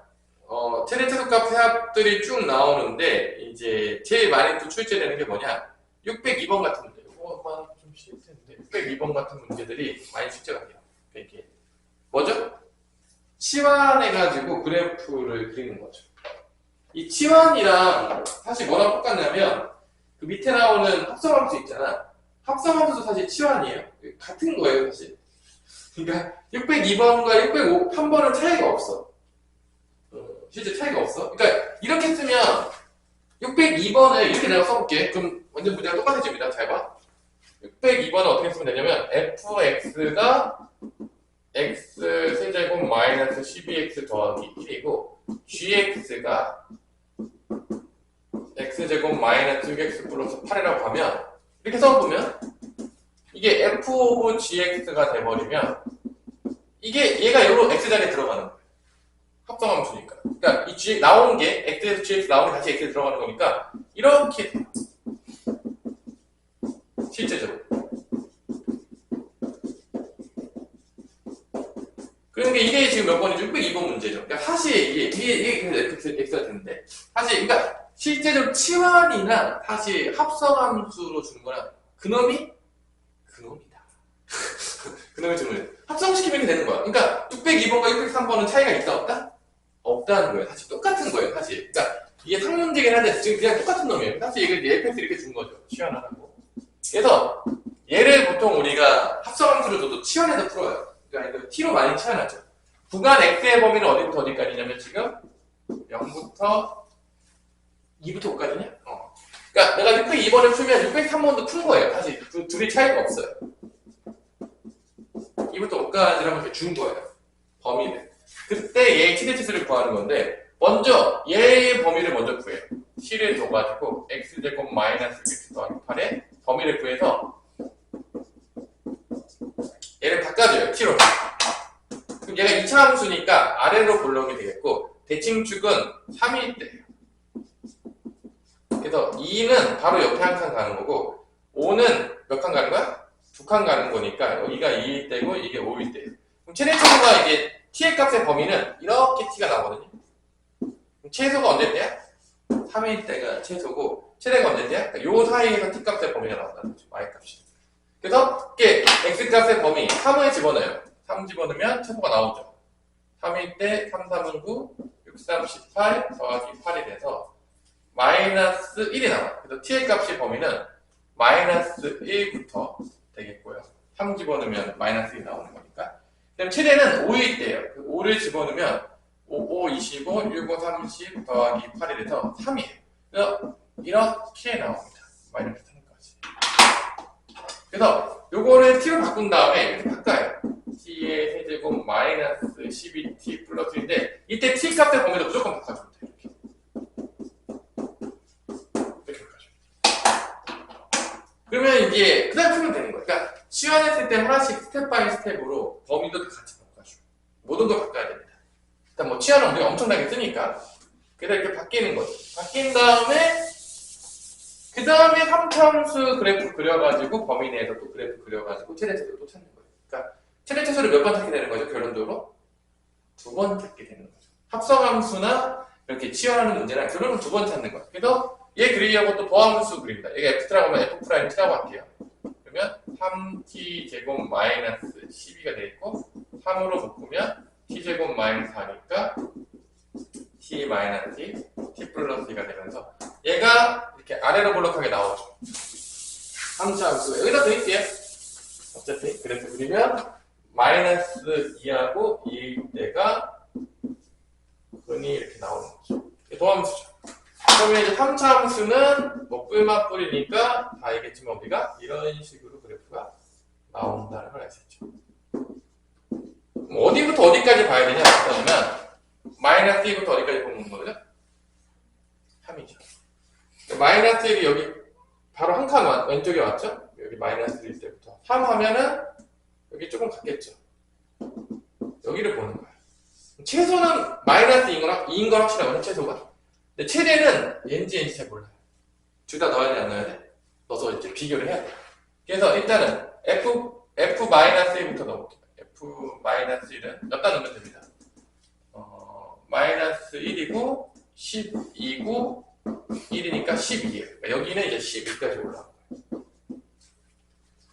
테레트로값 해합들이 쭉 나오는데, 이제, 제일 많이 또 출제되는 게 뭐냐. 602번 같은 문제. 이거만 좀 쉬울 텐데, 602번 같은 문제들이 많이 출제가 돼요. 이렇게 뭐죠? 치환해가지고 그래프를 그리는 거죠. 이 치환이랑 사실 뭐랑 똑같냐면 그 밑에 나오는 합성함수 있잖아. 합성함수도 사실 치환이에요. 같은 거예요, 사실. 그러니까 602번과 601번은 차이가 없어. 실제 차이가 없어. 그러니까 이렇게 쓰면 602번을 이렇게 내가 써볼게. 그럼 완전 문제가 똑같아집니다. 잘 봐. 602번은 어떻게 쓰면 되냐면 fx가 x 세제곱 마이너스 12x 더하기 1이고 gx가 x제곱 마이너스 6x 플러스 8이라고 하면 이렇게 써보면 이게 f 오브 gx가 돼버리면 이게 얘가 여기로 x 자리에 들어가는 거예요. 합성함수니까. 그러니까 이 g 나온 게 x에서 gx 나온 게 다시 x에 들어가는 거니까 이렇게 실제적으로. 그러니까 이게 지금 몇 번이죠? 602번 문제죠. 그러니까 사실 이게 x가 되는데 사실 그러니까 실제적으로 치환이나 사실 합성함수로 주는 거랑 그놈이다. 그놈이 주는 합성시키면 되는 거야. 그러니까 602번과 603번은 차이가 있다 없다? 없다는 거예요. 사실 똑같은 거예요. 사실. 그러니까 이게 상문제긴 한데 지금 그냥 똑같은 놈이에요. 사실 이걸 fx 이렇게 준 거죠. 치환하라고. 그래서 얘를 보통 우리가 합성함수로 줘도 치환해서 풀어요. 그러니까 t로 많이 치환하죠. 구간 x의 범위는 어디부터 어디까지냐면 지금 0부터 2부터 5까지냐? 그러니까 내가 602번을 풀면 603번도 푼 거예요. 사실 둘이 차이가 없어요. 2부터 5까지라고 이렇게 준 거예요. 범위를. 그때 얘의 최대치수를 구하는 건데 먼저 얘의 범위를 먼저 구해요. t를 둬가지고 x제곱 마이너스 x 더하기 8의 범위를 구해서 얘를 바꿔줘요. t로. 그럼 얘가 2차 함수니까 아래로 올라오게 되겠고 대칭축은 3일 때예요. 그래서 2는 바로 옆에 항상 가는 거고 5는 몇 칸 가는 거야? 2칸 가는 거니까 여기가 2일 때고 이게 5일 때예요. 그럼 최대초가 이게 t의 값의 범위는 이렇게 t가 나오거든요. 그럼 최소가 언제 때야? 3일 때가 최소고 최대가 언제 때야? 그러니까 요 사이에서 t 값의 범위가 나온다는 거죠. y 값이. 그래서 이게 x 값의 범위 3을 집어넣어요. 3 집어넣으면 최소가 나오죠. 3일 때 3, 3은 9, 6, 3, 18 더하기 8이 돼서 마이너스 1이 나와요. 그래서 t의 값의 범위는 마이너스 1부터 되겠고요. 3 집어넣으면 마이너스 1이 나오는 거니까. 그럼 최대는 5일 때예요. 5를 집어넣으면 5, 5, 25, 6, 5, 30 더하기 8이 돼서 3이에요. 그래서 이렇게 나옵니다. 마이너스 3까지. 그래서 요거를 t로 바꾼 다음에 이렇게 바꿔요. t의 세제곱 마이너스 12t 플러스 1인데 이때 t 값의 범위도 무조건 바꿔줍니다. 이렇게 바꿔줍니다. 그러면 이제 그 다음 풀면 되는 거예요. 그러니까 시연했을 때 하나씩 스텝 바이 스텝으로 범위도 같이 바꿔주고 모든 걸 바꿔야 됩니다. 일단 뭐 치아는 우리가 엄청나게 쓰니까 그래서 이렇게 바뀌는 거죠. 바뀐 다음에 그 다음에 3차함수 그래프 그려가지고 범위 내에서 또 그래프 그려가지고 최대차수를 또 찾는 거예요. 그러니까 최대차수를 몇 번 찾게 되는 거죠? 결론적으로 2번 찾게 되는 거죠. 합성함수나 이렇게 치환하는 문제는 결론은 2번 찾는 거예요. 그래서 얘 그리려고 또 더함수 그립니다. 얘가 f'라고 하면 f'T라고 할게요. 그러면 3t 제곱 마이너스 12가 되겠고 3으로 묶으면 t제곱 마이너스 4니까 t 마이너스 t 플러스 2가 되면서 얘가 이렇게 아래로 볼록하게 나오죠. 함수 함수 여기다 드릴게요. 어차피 그래서 그리면 마이너스 2하고 2일 때가 흔히 이렇게 나오는 거죠. 도함수죠. 그러면 이제 3차 함수는 뭐 뿔맛 뿌리니까 다 알겠지만 우리가 이런 식으로 그래프가 나온다는 걸 알 수 있죠. 어디부터 어디까지 봐야 되냐 그러면 마이너스 1부터 어디까지 보는 거죠? 3이죠. 마이너스 1이 여기 바로 한 칸 왼쪽에 왔죠? 여기 마이너스 1일 때부터 3 하면은 여기 조금 갔겠죠. 여기를 보는 거예요. 최소는 마이너스 2인 거 확실하거든요. 최소가. 근데 최대는 얘인지 잘 몰라요. 둘 다 넣어야 돼 안 넣어야 돼? 넣어서 이제 비교를 해야 돼요. 그래서 일단은 f-1부터 넣어볼게요. f-1은 몇 단 넣으면 됩니다. 마이너스 1이고 12고 1이니까 12예요. 그러니까 여기는 이제 12까지 올라온 거예요.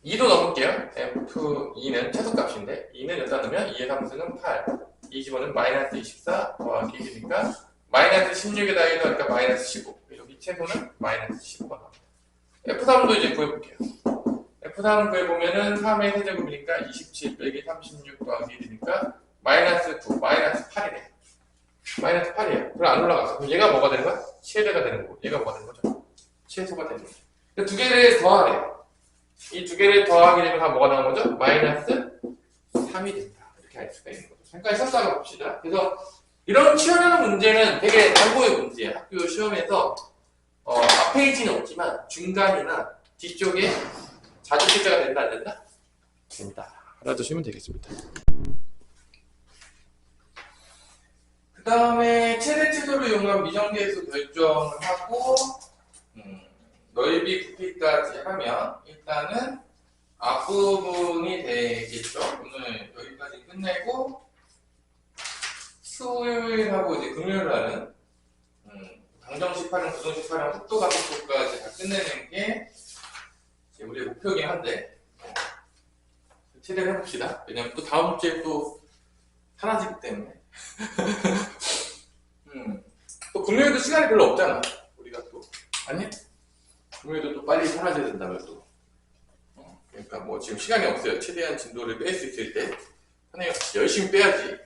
2도 넣을게요. f2는 최소값인데 2는 여기다 넣으면 2의 3수는 8 20은 마이너스 24 더하기 1이니까 마이너스 16에다 해서 마이너스 15 여기 최소는 마이너스 15가 나옵니다. f3도 이제 구해볼게요. f3 구해보면은 3의 세제곱이니까 27 빼기 36 더하기 1이니까 마이너스 9 마이너스 8이네. 마이너스 8이에요. 그럼 안 올라갔어. 그럼 얘가 뭐가 되는 거야? 최대가 되는 거고 얘가 뭐가 되는 거죠? 최소가 되는 거죠. 두 개를 더하래요. 이 두 개를 더하게 되면 다 뭐가 나오는 거죠? 마이너스 3이 된다. 이렇게 알 수가 있는 거죠. 잠깐 설사가 봅시다. 그래서 이런 치환하는 문제는 되게 단고의 문제예요. 학교 시험에서 앞에 있지는 없지만 중간이나 뒤쪽에 자주 출제가 된다 안 된다? 된다. 알아두시면 되겠습니다. 그 다음에 최대 최소를 이용한 미정계수 결정을 하고 넓이 부피까지 하면 일단은 앞부분이 되겠죠. 오늘 여기까지 끝내고 수요일하고 이제 금요일날은 방정 18형, 부정 18형, 속도 가속도까지 다 끝내는 게 우리의 목표긴 한데 최대한 해봅시다. 왜냐면 또 다음 주에 또 사라지기 때문에 또 금요일도 시간이 별로 없잖아. 우리가 또 아니? 금요일도 또 빨리 사라져야 된다면 또 그러니까 뭐 지금 시간이 없어요. 최대한 진도를 뺄 수 있을 때 선생님 열심히 빼야지.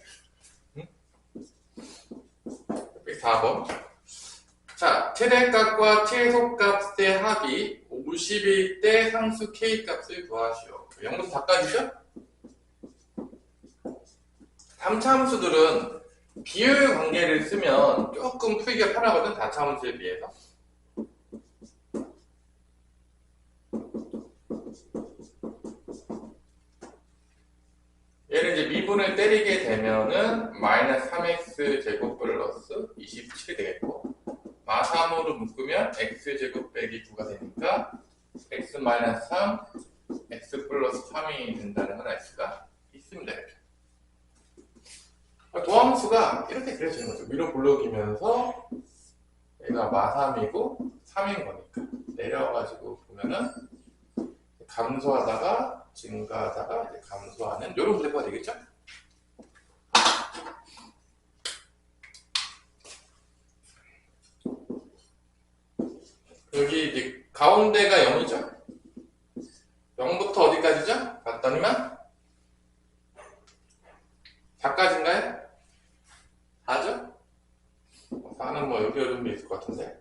4번. 자, 최대값과 최소값의 합이 50일 때 상수 K값을 구하시오. 영문서 다 까지죠? 3차 함수들은 비율 관계를 쓰면 조금 풀기가 편하거든, 다차함수에 비해서. 얘를 이제 미분을 때리게 되면은 마이너스 3x 제곱 플러스 27이 되겠고, 마3으로 묶으면 x제곱 빼기 9가 되니까 x 마이너스 3, x 플러스 3이 된다는 건 알 수가 있습니다. 이렇게. 도함수가 이렇게 그려지는 거죠. 위로 블록이면서 얘가 마3이고 3인 거니까 내려가지고 보면은 감소하다가 증가하다가 이제 감소하는 이런 그래프가 되겠죠? 여기 이제 가운데가 0이죠? 0부터 어디까지죠? 봤더니만 4까지인가요? 4죠? 4는 뭐 여기 정도 있을 것 같은데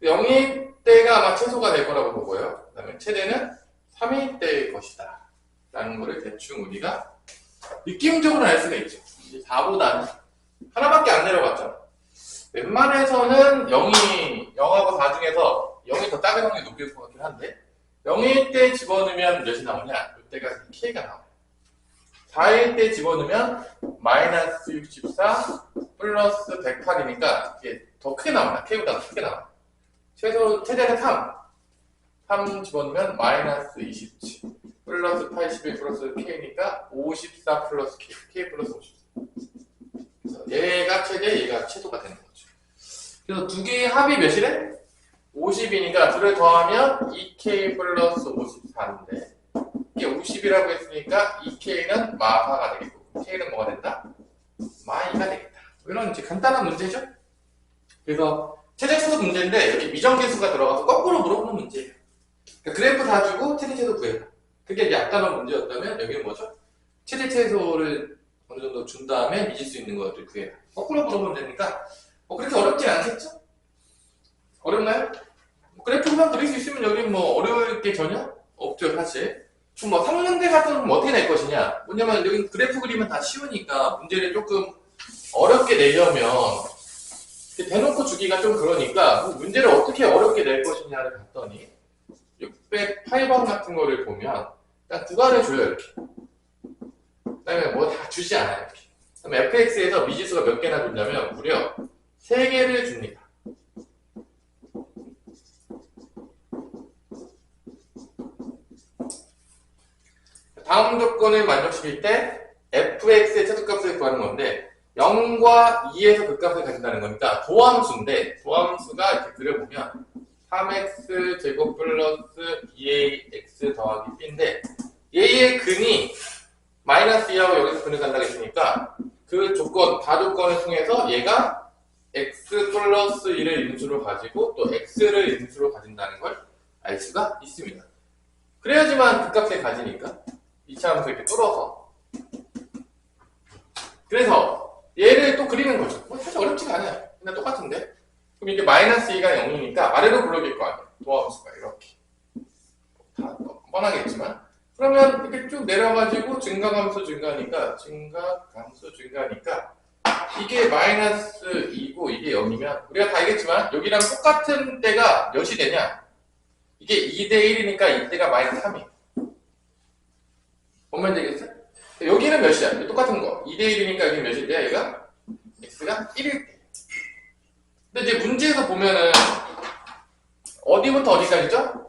0일 때가 아마 최소가 될 거라고 보고요. 그 다음에 최대는 3일 때일 것이다 라는 거를 대충 우리가 느낌적으로 알 수가 있죠. 4보다는 하나밖에 안 내려갔죠. 웬만해서는 0하고 4 중에서 0이 더 작은 확률이 높을 것 같긴 한데 0일 때 집어넣으면 몇이 나오냐? 이때가 K가 나와요. 4일 때 집어넣으면 마이너스 64 플러스 108이니까 이게 더 크게 나옵니다. K보다 더 크게 나와요. 최대는 3 집어넣으면 마이너스 27 플러스 81 플러스 K니까 54 플러스 K 플러스 54. 그래서 얘가 최대, 얘가 최소가 되는 거죠. 그래서 두 개의 합이 몇이래? 50이니까 둘을 더하면 2K 플러스 54인데 이게 50이라고 했으니까 2K는 마4가 되겠고 K는 뭐가 된다? 마2가 되겠다. 이런 이제 간단한 문제죠. 그래서 최대 최소 문제인데 여기 미정계수가 들어가서 거꾸로 물어보는 문제예요. 그러니까 그래프 다 주고 최대 최소 구해라. 그게 이제 약간한 문제였다면 여기는 뭐죠? 최대 최소를 어느 정도 준 다음에 잊을 수 있는 것들 구해라. 거꾸로 물어보면 되니까 뭐 그렇게 어렵진 않겠죠? 어렵나요? 그래프만 그릴 수 있으면 여기 뭐 어려울 게 전혀 없죠, 사실. 뭐 3문제 같은 뭐 어떻게 낼 것이냐? 뭐냐면 여기 그래프 그리면 다 쉬우니까 문제를 조금 어렵게 내려면 대놓고 주기가 좀 그러니까 문제를 어떻게 어렵게 낼 것이냐를 봤더니 608번 같은 거를 보면 일단 구간을 줘요, 이렇게. 그 다음에 뭐 다 주지 않아요, 이렇게. 그럼 fx에서 미지수가 몇 개나 준다면 무려 3개를 줍니다. 다음 조건을 만족시킬 때 fx의 최소값을 구하는 건데 0과 2에서 그 값을 가진다는 거니까 도함수인데 도함수가 이렇게 그려보면 3x 제곱 플러스 2ax 더하기 b인데 얘의 근이 마이너스 2하고 여기서 근을 간다고 했으니까 그 조건, 다조건을 통해서 얘가 x 플러스 1을 인수로 가지고 또 x를 인수로 가진다는 걸 알 수가 있습니다. 그래야지만 그 값을 가지니까 이차함수 이렇게 뚫어서 그래서 얘를 또 그리는 거죠. 뭐 사실 어렵지가 않아요. 그냥 똑같은데 그럼 이게 마이너스 2가 0이니까 아래로 블록일 거 아니에요. 도함수가 이렇게 다 뻔하겠지만 그러면 이렇게 쭉 내려가지고 증가감수 증가니까 이게 마이너스 2고 이게 0이면 우리가 다 알겠지만 여기랑 똑같은 때가 몇이 되냐? 이게 2대 1이니까 이때가 마이너스 3이에요. 보면 되겠어요? 여기는 몇이야? 똑같은 거. 2대 1이니까 여기 몇이 돼야 얘가? x가 1일 때. 근데 이제 문제에서 보면은 어디부터 어디까지죠?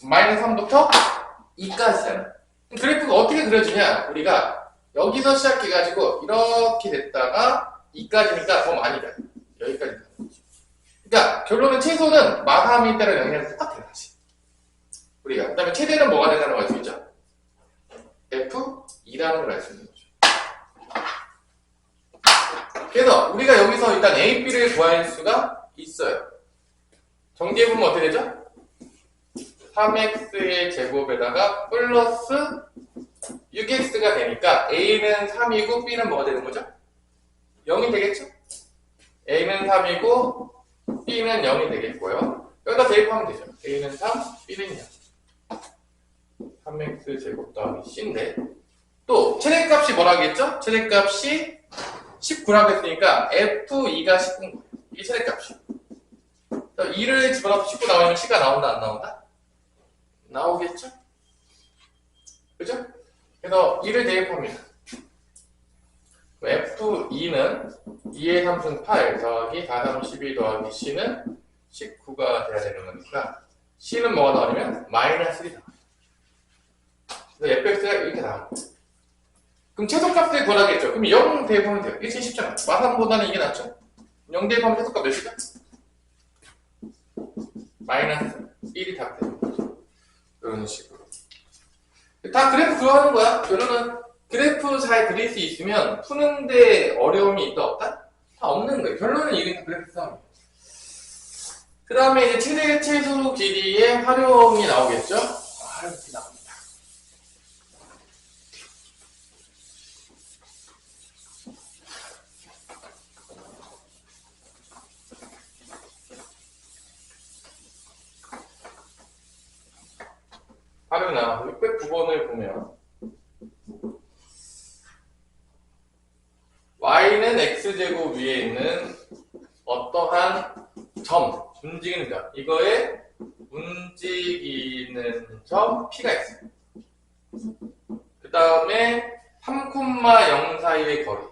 마이너스 3부터 2까지잖아. 그래프가 어떻게 그려지냐? 우리가 여기서 시작해가지고 이렇게 됐다가 2까지니까 더 많이 가요. 여기까지 가는 거지. 그러니까 결론은 최소는 마3일 때랑 0이랑 똑같아요. 다시. 우리가. 그 다음에 최대는 뭐가 된다는 걸 알 수 있죠? F2라는 걸 알 수 있는 거죠. 그래서 우리가 여기서 일단 A, B를 구할 수가 있어요. 정리해보면 어떻게 되죠? 3x의 제곱에다가 플러스 6x가 되니까 A는 3이고 B는 뭐가 되는 거죠? 0이 되겠죠? A는 3이고 B는 0이 되겠고요. 여기다 대입하면 되죠. A는 3, B는 0. 3x 제곱 더하기 c인데 또 최대값이 뭐라겠죠? 최대값이 19라고 했으니까 F2가 19인 거예요. 이게 최대값이. 2를 집어넣어서 19 나오면 C가 나온다, 안 나온다? 나오겠죠? 그죠? 그래서 2를 대입합니다. F2는 2의 3승 8 더하기 4, 3, 12 더하기 C는 19가 돼야 되는 거니까 C는 뭐가 나오냐면 마이너스 1이 나와요. 그래서 fx가 이렇게 나옵니다. 그럼 최소값을 구하겠죠. 그럼 0 대입하면 돼요. 이게 제일 쉽잖아. 마삼보다는 이게 낫죠. 0 대입하면 최소값 몇이죠? 마이너스 1이 답 되는 거죠. 이런 식으로. 다 그래프 그려하는 거야. 결론은 그래프 잘 그릴 수 있으면 푸는데 어려움이 있다 없다? 다 없는 거예요. 결론은 이게 그래프 싸움이에요. 그 다음에 이제 최대 최소 길이의 활용이 나오겠죠? 이렇게 나옵니다. 활용이 나와서 609번을 보면 y는 x제곱 위에 있는 어떠한 점, 움직이는 점, 이거에 움직이는 점 P가 있어요. 그 다음에 3,0 사이의 거리.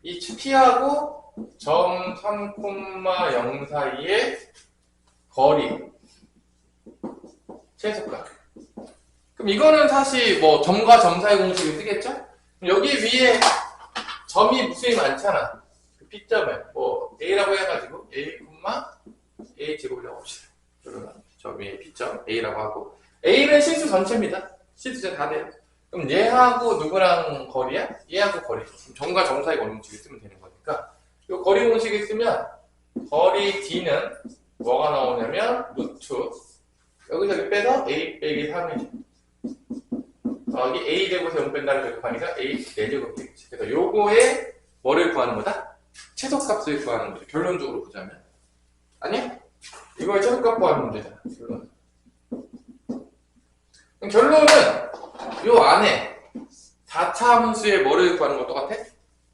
이 P하고 점 3,0 사이의 거리. 최소값. 그럼 이거는 사실 뭐 점과 점 사이 공식을 쓰겠죠? 여기 위에 점이 무수히 많잖아. 그 P점을 뭐 A라고 해가지고 A, 제곱이라고 합시다. 그러면 점 위에 P점 A라고 하고 A는 실수 전체입니다. 실수 다 돼요. 그럼 얘하고 누구랑 거리야? 얘하고 거리. 점과 점 사이 거리 공식을 쓰면 되는 거니까 이 거리 공식을 쓰면 거리 D는 뭐가 나오냐면 루트 여기서 이렇게 빼서 A 빼기 3이죠. 여기 A 제곱에서 0 뺀다는 적합하니까 A 4제곱 되겠지. 그래서 요거에 뭐를 구하는 거다? 최소값을 구하는 거죠. 결론적으로 보자면. 아니야? 이거에 최소값 구하는 문제잖아. 결론은 요 안에 4차 함수의 뭐를 구하는 거 똑같아?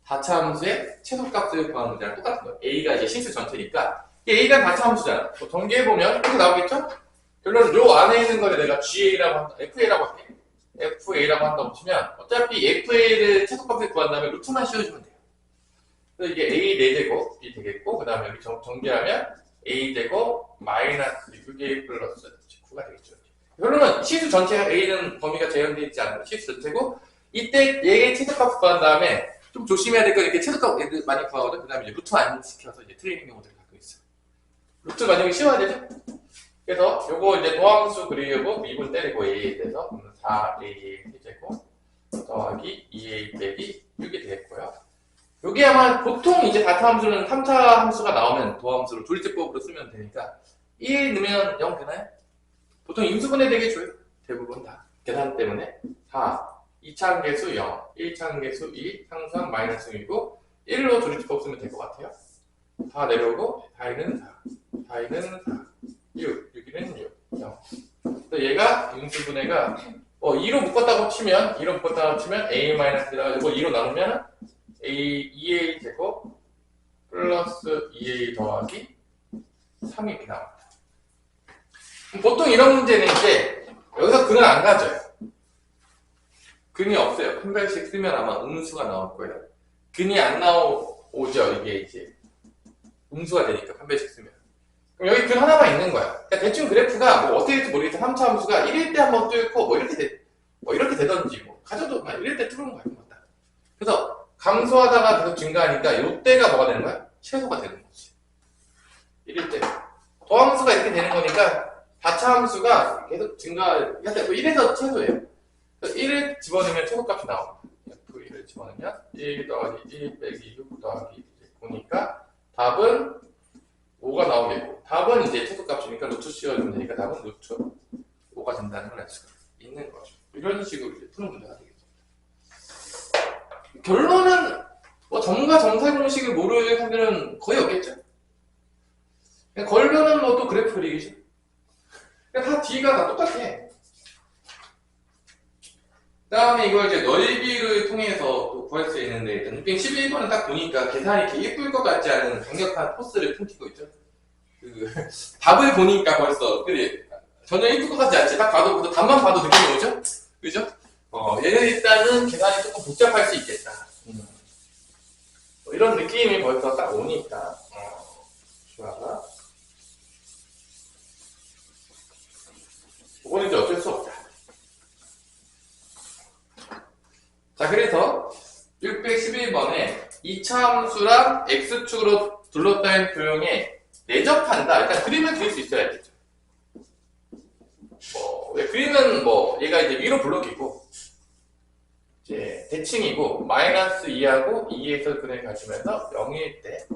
4차 함수의 최소값을 구하는 문제랑 똑같은 거야. A가 이제 실수 전체니까 A가 4차 함수잖아. 뭐 전개해보면 이렇게 나오겠죠? 결론은 요 안에 있는 거를 내가 GA라고 한다, FA라고 할게. FA라고 한다고 치면 어차피 FA를 최소값을 구한 다음에 루트만 씌워주면 돼요. 그래서 이게 A 4제곱이 되겠고 그 다음에 여기 정리하면 A제곱 마이너스 6A 플러스 9가 되겠죠. 결론은 실수 전체 A는 범위가 제한되어 있지 않은 실수 전체고 이때 얘의 최소값을 구한 다음에 좀 조심해야 될 건 이렇게 최소값 애들 많이 구하거든. 그 다음에 이제 루트 안 시켜서 이제 틀리는 경우들이 가끔 있어. 루트 만약에 씌워야 되죠? 그래서 요거 이제 도함수 그리고 미분 때리고 A에 대해서 4A 세제곱 더하기 2A 빼기 6이 되겠고요. 요게 아마 보통 이제 4차 함수는 3차 함수가 나오면 도함수로 조리제법으로 쓰면 되니까 1 넣으면 0 되나요? 보통 인수분해 되게 줘요. 대부분 다. 계산 때문에 4, 2차 함계수 0, 1차 함계수 2, 항상 마이너스 6이고 1로 조리제법 쓰면 될 것 같아요. 다 내려오고 4는 4, 4는 4, 6, 6이는 6, 0. 얘가 인수분해가 2로 묶었다고 치면 A-가 이거 2로 나누면 A, 2A 제곱 플러스 2A 더하기 3이 이렇게 나옵니다. 보통 이런 문제는 이제 여기서 근을 안 가져요. 근이 없어요. 판별식 쓰면 아마 음수가 나올 거예요. 근이 안 나오죠. 이게 이제 음수가 되니까 판별식 쓰면. 그럼 여기 근 하나만 있는 거야. 그러니까 대충 그래프가 뭐 어떻게 될지 모르겠지만 3차 함수가 1일 때 한번 뚫고 뭐 이렇게 되던지 뭐 가져도 1일 때 뚫은 거야. 그래서 감소하다가 계속 증가하니까 이때가 뭐가 되는 거야? 최소가 되는 거지. 1일 때. 도함수가 이렇게 되는 거니까 4차 함수가 계속 증가해서 1에서 최소예요. 1을 집어넣으면 최소값이 나옵니다. F1을 집어넣으면 1 더하기 1 빼기 6 더하기 9니까 답은 5가 나오겠고 답은 이제 최소값이니까 루트 씌워주면 되니까 답은 루트 5가 된다는 걸 알 수가 있는 거죠. 이런 식으로 이제 푸는 문제가 되겠죠. 결론은 뭐 점과 점사 공식을 모르는 사람들은 거의 없겠죠. 걸면은 뭐 또 그래프 그리기죠. 다 D가 다 똑같아. 다음에 이걸 이제 넓이를 통해서 또 구할 수 있는데, 일단 611번은 딱 보니까 계산이 이렇게 예쁠 것 같지 않은 강력한 포스를 풍기고 있죠. 답을 보니까 벌써, 그래, 전혀 예쁠 것 같지 않지. 딱 봐도, 답만 봐도 느낌이 오죠? 그죠? 얘는 일단은 계산이 조금 복잡할 수 있겠다. 이런 느낌이 벌써 딱 오니까, 좋아. 이거는 이제 어쩔 수 없다. 자, 그래서 611번에 이차함수랑 x축으로 둘러싸인 도형에 내접한다. 일단 그림을 그릴 수 있어야겠죠. 그림은 얘가 이제 위로 블록이고, 이제 대칭이고, 마이너스 2하고 2에서 그림을 가시면서 0일 때,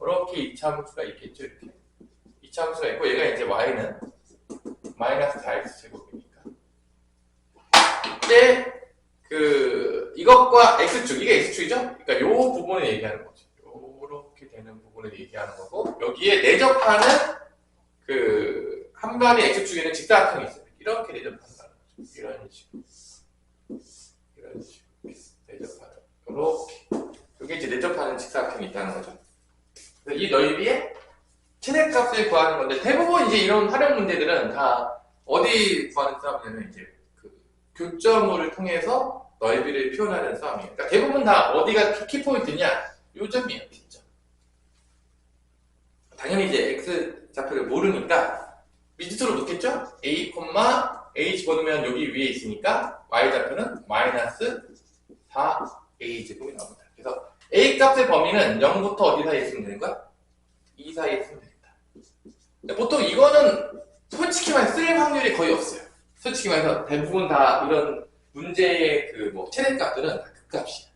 이렇게 이차함수가 있겠죠. 이렇게. 이차함수가 있고, 얘가 이제 y는 마이너스 4x 제곱이니까. 이때, 이것과 x축, 이게 x축이죠? 그러니까 요 부분을 얘기하는 거죠. 요렇게 되는 부분을 얘기하는 거고, 여기에 내접하는 한 변의 x축에는 직사각형이 있어요. 이렇게 내접한다는 거죠. 이런 식으로. 내접하는. 요렇게. 요게 이제 내접하는 직사각형이 있다는 거죠. 그래서 이 넓이의 최대값을 구하는 건데, 대부분 이제 이런 활용 문제들은 다 어디 구하는 싸움이냐면, 이제 교점을 통해서 넓이를 표현하는 싸움이에요. 그러니까 대부분 다 어디가 키포인트냐? 요 점이에요, P점. 당연히 이제 x 좌표를 모르니까 밑으로 놓겠죠? a, a 집어넣으면 여기 위에 있으니까 y 좌표는 마이너스 4a 제곱이 나옵니다. 그래서 a 값의 범위는 0부터 어디 사이에 있으면 되는 거야? 2 사이에 있으면 됩니다. 보통 이거는 솔직히 말해 쓸 확률이 거의 없어요. 솔직히 말해서 대부분 다 이런 문제의 최대값들은 다 극값이야.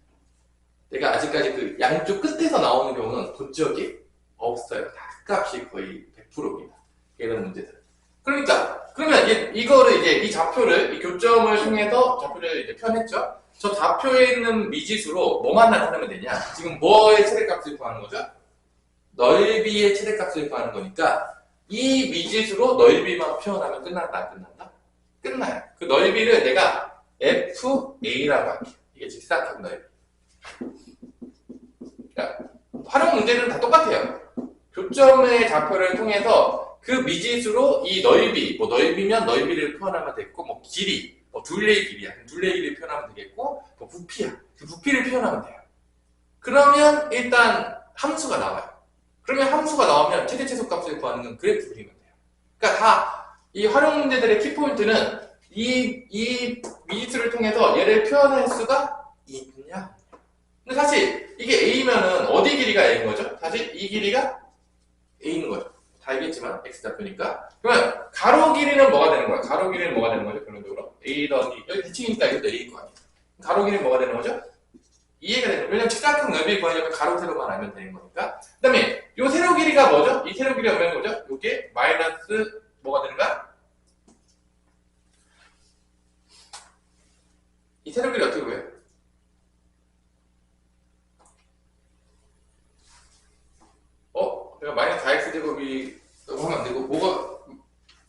내가 아직까지 양쪽 끝에서 나오는 경우는 본 적이 없어요. 다 극값이 거의 100%입니다. 이런 문제들. 그러면 이거를 이제 이 좌표를, 이 교점을 통해서 좌표를 이제 표현했죠? 저 좌표에 있는 미지수로 뭐만 나타내면 되냐? 지금 뭐의 최대값을 구하는 거죠? 넓이의 최대값을 구하는 거니까 이 미지수로 넓이만 표현하면 끝난다, 안 끝난다? 끝나요. 그 넓이를 내가 FA라고 할게요. 이게 직사각형 넓이. 그러니까 활용 문제는 다 똑같아요. 교점의 좌표를 통해서 그 미지수로 이 넓이, 넓이면 넓이를 표현하면 되겠고, 길이, 둘레의 길이야. 둘레의 길이를 표현하면 되겠고, 부피야. 그 부피를 표현하면 돼요. 그러면 일단 함수가 나와요. 그러면 함수가 나오면 최대 최소값을 구하는 건 그래프 그리면 돼요. 그러니까 이 활용 문제들의 키포인트는 이 미지수를 통해서 얘를 표현할 수가 있냐? 근데 사실 이게 A면은 어디 길이가 A인 거죠? 사실 이 길이가 A인 거죠. 다 알겠지만 X좌표니까. 그러면 가로 길이는 뭐가 되는 거야? 가로 길이는 뭐가 되는 거죠? 결론적으로 A 더하기 여기 대칭이니까 이것도 A일 거 아니에요. 가로 길이는 뭐가 되는 거죠? 이해가 되는 거예요. 왜냐면 직사각형 넓이를 구하려면 가로 세로만 알면 되는 거니까. 그 다음에 이 세로 길이가 뭐죠? 이 세로 길이가 뭐라는 거죠? 이게 마이너스 뭐가 되는가? 이 세로 길이 어떻게 보여요? 내가 마이너스 4x제곱이 라고 하면 안 되고, 뭐가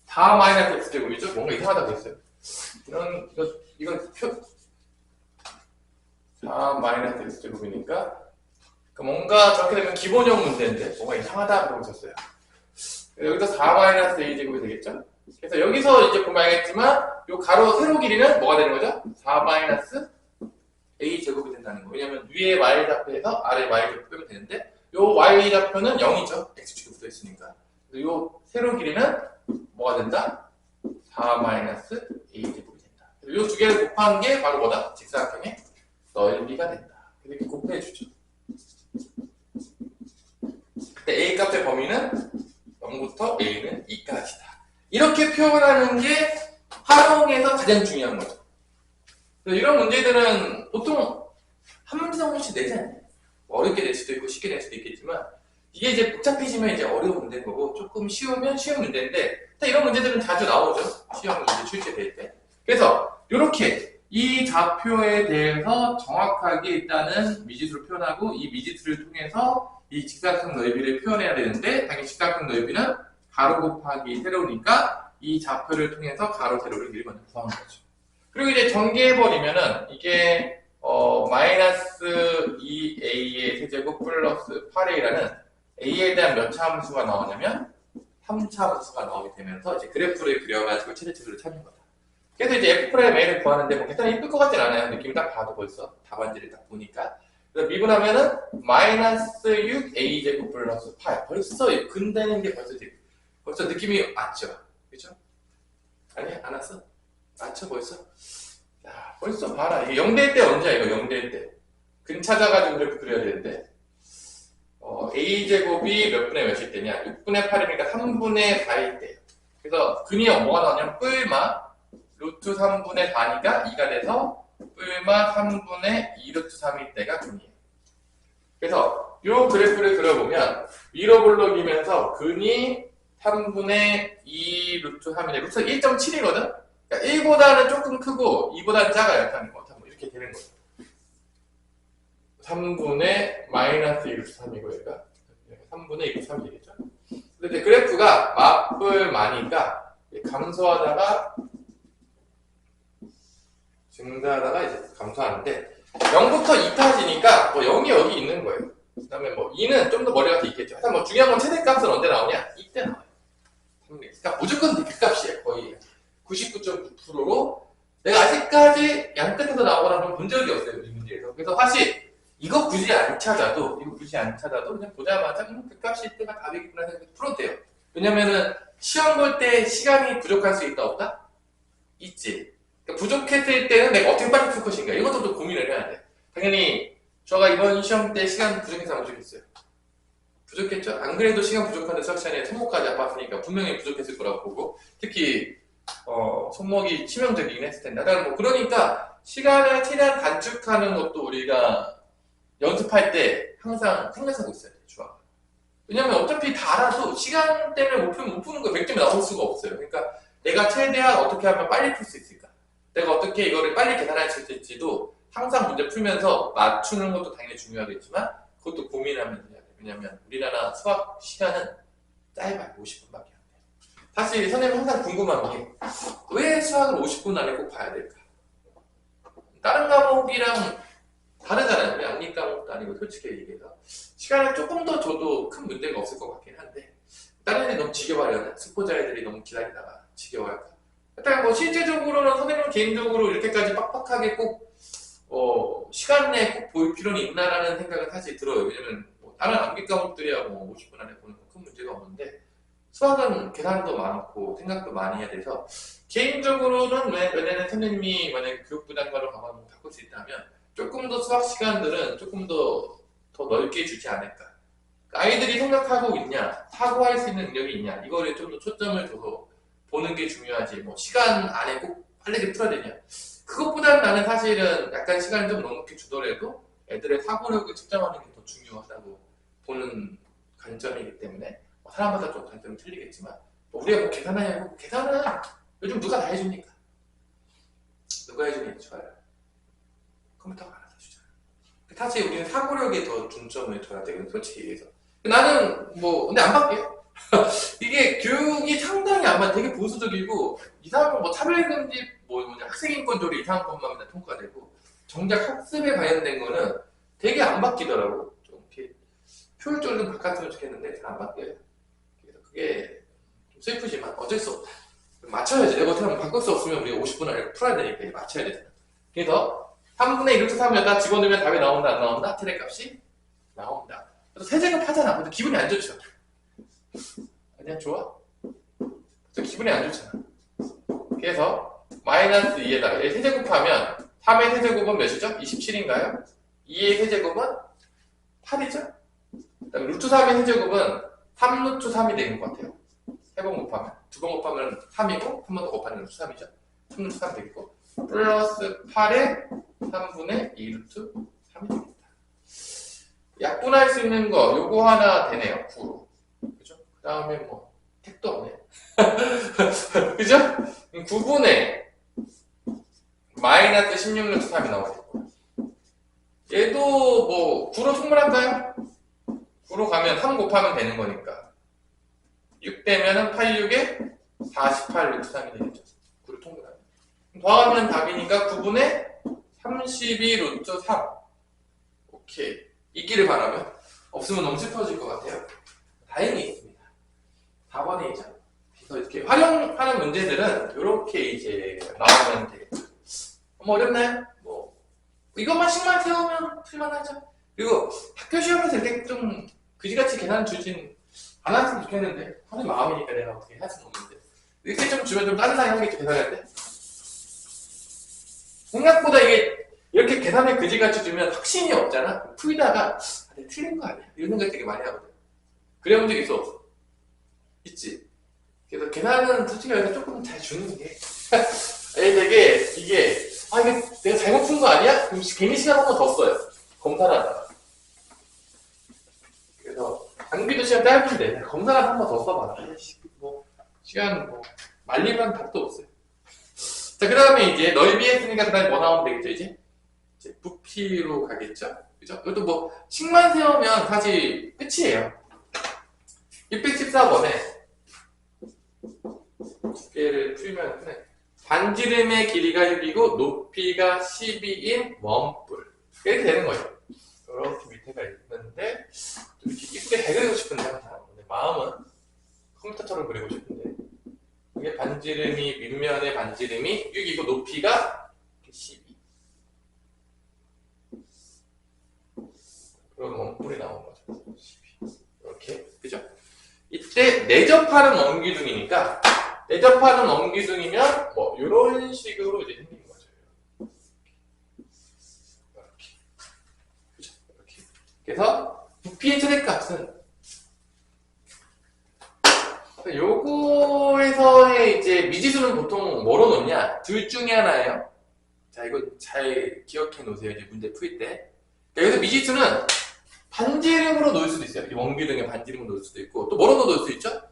4 마이너스 x제곱이죠? 뭔가 이상하다고 했어요. 이건 4 마이너스 x제곱이니까, 뭔가 저렇게 되면 기본형 문제인데, 뭔가 이상하다고 하셨어요. 여기서 4 마이너스 a제곱이 되겠죠? 그래서 여기서 이제 보면 알겠지만, 요 가로 세로 길이는 뭐가 되는 거죠? 4 마이너스 a제곱이 된다는 거예요. 왜냐면 위에 y좌표에서 아래 y좌표 빼면 되는데, 요 y좌표는 0이죠. x축이 붙어 있으니까. 요 세로 길이는 뭐가 된다? 4 마이너스 a제곱이 된다. 요 두 개를 곱한 게 바로 뭐다? 직사각형의 넓이가 된다. 이렇게 곱해주죠. 그때 a 값의 범위는 0부터 a는 2까지다. 이렇게 표현하는 게 활용에서 가장 중요한 거죠. 이런 문제들은 보통 한 문제 정도씩 내지 않나요? 어렵게 낼 수도 있고 쉽게 낼 수도 있겠지만, 이게 이제 복잡해지면 이제 어려운 문제인 거고, 조금 쉬우면 쉬운 문제인데, 이런 문제들은 자주 나오죠. 시험 문제 출제될 때. 그래서 이렇게 이 좌표에 대해서 정확하게 일단은 미지수를 표현하고, 이 미지수를 통해서 이 직사각형 넓이를 표현해야 되는데, 당연히 직사각형 넓이는 가로 곱하기 세로니까 이 좌표를 통해서 가로 세로를 미리 먼저 구하는 거죠. 그리고 이제 전개해버리면은 이게 마이너스 2a의 세제곱 플러스 8a라는 a에 대한 몇 차 함수가 나오냐면 3차 함수가 나오게 되면서 이제 그래프를 그려가지고 최대치수를 찾는 거다. 그래서 이제 f 프라임 a를 구하는데 뭐 계산이 이쁠 것 같진 않아요. 느낌이 딱 봐도 벌써 답안지를 딱 보니까. 그래서 미분하면은 마이너스 6a 제곱 플러스 8. 벌써 근되는 게 벌써 느낌이 왔죠. 그죠? 아니 안 왔어? 왔죠 벌써? 야, 벌써 봐라. 이게 0대1 때 언제야 이거 0대1 때. 근 찾아가지고 그래프 그려야 되는데 a제곱이 몇 분의 몇일 때냐? 6분의 8이니까 3분의 4일 때예요. 그래서 근이 뭐가 나오냐면 뿔마 루트 3분의 4니까 2가 돼서 뿔마 3분의 2 루트 3일 때가 근이에요. 그래서 이 그래프를 그려보면 위로 볼록이면서 근이 3분의 2 루트 3인데 루트가 1.7이거든? 그러니까 1보다는 조금 크고 2보다는 작아요. 뭐 이렇게 되는 거죠. 3분의 마이너스 2 루트 3이고 그러니까 3분의 2 루트 3이 되겠죠. 근데 그래프가 마플 많으니까 감소하다가 증가하다가 이제 감소하는데 0부터 2까지니까 뭐 0이 여기 있는 거예요. 그 다음에 뭐 2는 좀 더 머리가 더 있겠죠. 하여튼 뭐 중요한 건 최대값은 언제 나오냐? 이때 나와요. 그러니까 무조건 대값이에요. 거의 99.9%로 내가 아직까지 양끝에서 나오거나 그런 본 적이 없어요. 이 문제에서. 그래서 사실 이거 굳이 안 찾아도 그냥 보자마자 대값이 이때가 답이구나 생각해서 풀어도 돼요. 왜냐면은 시험 볼 때 시간이 부족할 수 있다 없다? 있지. 그러니까 부족했을 때는 내가 어떻게 빨리 풀 것인가 이것도 좀 고민을 해야 돼. 당연히 저가 이번 시험 때 시간 부족해서 안 부족했어요. 부족했죠? 안 그래도 시간 부족한데 수학 시간에 손목까지 아팠으니까 분명히 부족했을 거라고 보고 특히 손목이 치명적이긴 했을 텐데 뭐 그러니까 시간을 최대한 단축하는 것도 우리가 연습할 때 항상 생각하고 있어야 돼요. 중앙. 왜냐면 어차피 다 알아도 시간 때문에 못 푸는 거 100점이 나올 수가 없어요. 그러니까 내가 최대한 어떻게 하면 빨리 풀 수 있을까? 내가 어떻게 이거를 빨리 계산할 수 있을지도 항상 문제 풀면서 맞추는 것도 당연히 중요하겠지만 그것도 고민하면서 해야 돼요. 왜냐면 우리나라 수학 시간은 짧아요. 50분밖에 안 돼요. 사실 선생님 항상 궁금한 게 왜 수학을 50분 안에 꼭 봐야 될까? 다른 과목이랑 다르잖아요. 양립 과목도 아니고 솔직히 얘기해서 시간을 조금 더 줘도 큰 문제가 없을 것 같긴 한데 다른 애들이 너무 지겨워하려나? 스포자 애들이 너무 기다리다가 지겨워할까? 일단 뭐 실제적으로는 선생님 개인적으로 이렇게까지 빡빡하게 꼭 시간 내에 꼭 볼 필요는 있나라는 생각은 사실 들어요. 왜냐면 뭐 다른 암기 과목들이야 뭐 50분 안에 보는 건 큰 문제가 없는데 수학은 계산도 많고 생각도 많이 해야 돼서 개인적으로는 왜냐면 선생님이 만약에 교육부장과로 가면 바꿀 수 있다면 조금 더 수학 시간들은 조금 더 넓게 주지 않을까. 아이들이 생각하고 있냐, 사고할 수 있는 능력이 있냐, 이거를 좀 더 초점을 둬서 보는 게 중요하지. 뭐 시간 안에 꼭 빨리 풀어야 되냐. 그것보다는 나는 사실은 약간 시간을 좀 넉넉히 주더라도 애들의 사고력을 측정하는 게 더 중요하다고 보는 관점이기 때문에 사람마다 좀 관점이 틀리겠지만 우리가 뭐 계산하냐고 계산은 요즘 누가 다 해줍니까? 누가 해주니 좋아요. 컴퓨터가 알아서 해주잖아. 사실 우리는 사고력에 더 중점을 둬야 되거든 솔직히 얘기해서. 나는 뭐 근데 안 바뀌어요. 이게 교육이 상당히 아마 되게 보수적이고 이상한 뭐 차별금지 뭐냐 학생인권 조례 이상한 것만 맨날 통과되고 정작 학습에 관련된 거는 되게 안 바뀌더라고. 좀 이렇게 효율적으로 좀 바꿨으면 좋겠는데 잘 안 바뀌어요. 그래서 그게 좀 슬프지만 어쩔 수 없다. 맞춰야지. 내가 어떻게 하면 바꿀 수 없으면 우리가 50분 안에 풀어야 되니까 맞춰야 되잖아. 그래서 3분의 1 루트 3을 여기다 집어넣으면 답이 나온다 안 나온다? 최대값이 나온다. 그래서 세제곱 하잖아. 근데 기분이 안 좋죠. 그냥 좋아? 기분이 안 좋잖아. 그래서 마이너스 2에다가 세제곱하면 3의 세제곱은 몇이죠? 27인가요? 2의 세제곱은 8이죠? 그다음에 루트 3의 세제곱은 3 루트 3이 되는 것 같아요. 3번 곱하면 2번 곱하면 3이고 3번 더 곱하면 루트 3이죠? 3 루트 3 되겠고 플러스 8의 3분의 2 루트 3이 됩니다. 약분할 수 있는 거 요거 하나 되네요. 9로. 그죠? 그 다음에 뭐 택도 없네. 그죠? 9분의 마이너스 16 루트 3이 나오겠고 얘도 뭐 9로 충분할까요? 9로 가면 3 곱하면 되는 거니까 6 되면은 8, 6에 48 루트 3이 되겠죠. 9로 통분하면 더하면 답이니까 9분의 32 루트 3. 오케이. 있기를 바라면. 없으면 너무 슬퍼질 것 같아요. 다행히 있습니다. 4번이죠. 그래서 이렇게 활용하는 문제들은 이렇게 이제 나오면 되겠죠. 뭐 어렵나요? 뭐 이것만씩만 세우면 풀만하죠. 그리고 학교 시험에서 이렇게 좀 그지같이 계산 주진 않았으면 좋겠는데 하는 마음이니까 내가 어떻게 할 수는 없는데 이렇게 좀 주면 좀 따뜻하게 하겠죠. 계산할 때 생각보다 이게 이렇게 계산을 그지같이 주면 확신이 없잖아. 풀다가 내가 틀린 거 아니야? 이런 생각 되게 많이 하거든. 그래 본 적 있어 없어? 있지. 그래서 계산은 솔직히 말해서 조금 잘 주는 게 되게 이게 이게 내가 잘못 푼 거 아니야? 그럼 괜히 시간 한 번 더 써요. 검사를 하다가. 그래서 장비도 시간 짧은데 검사를 한 번 더 써봐라. 뭐 시간 뭐 말리면 답도 없어요. 자, 그 다음에 이제 넓이했으니까 그 다음에 뭐 나오면 되겠죠, 이제 부피로 가겠죠? 그죠? 이것도 뭐, 식만 세우면 사실 끝이에요. 614번에 두께를 풀면 반지름의 길이가 6이고 높이가 12인 원뿔. 이렇게 되는 거죠. 이렇게 밑에가 있는데, 좀 이렇게 이쁘게 잘 그리고 싶은데, 항상. 마음은 컴퓨터처럼 그리고 싶은데. 이게 반지름이, 밑면의 반지름이 6이고 높이가 12. 그럼 원뿔이 나온 거죠. 12. 이렇게. 그죠? 이때 내접하는 원기둥이니까, 내접하는 원기둥이면, 뭐, 이런 식으로 이제 생긴 거죠. 이렇게. 그죠? 이렇게. 그래서, 부피의 최대값은 요거에서의 이제 미지수는 보통 뭐로 놓냐? 둘 중에 하나예요. 자, 이거 잘 기억해 놓으세요. 이제 문제 풀 때. 여기서 미지수는 반지름으로 놓을 수도 있어요. 이 원기둥에 반지름으로 놓을 수도 있고, 또 뭐로도 놓을 수 있죠?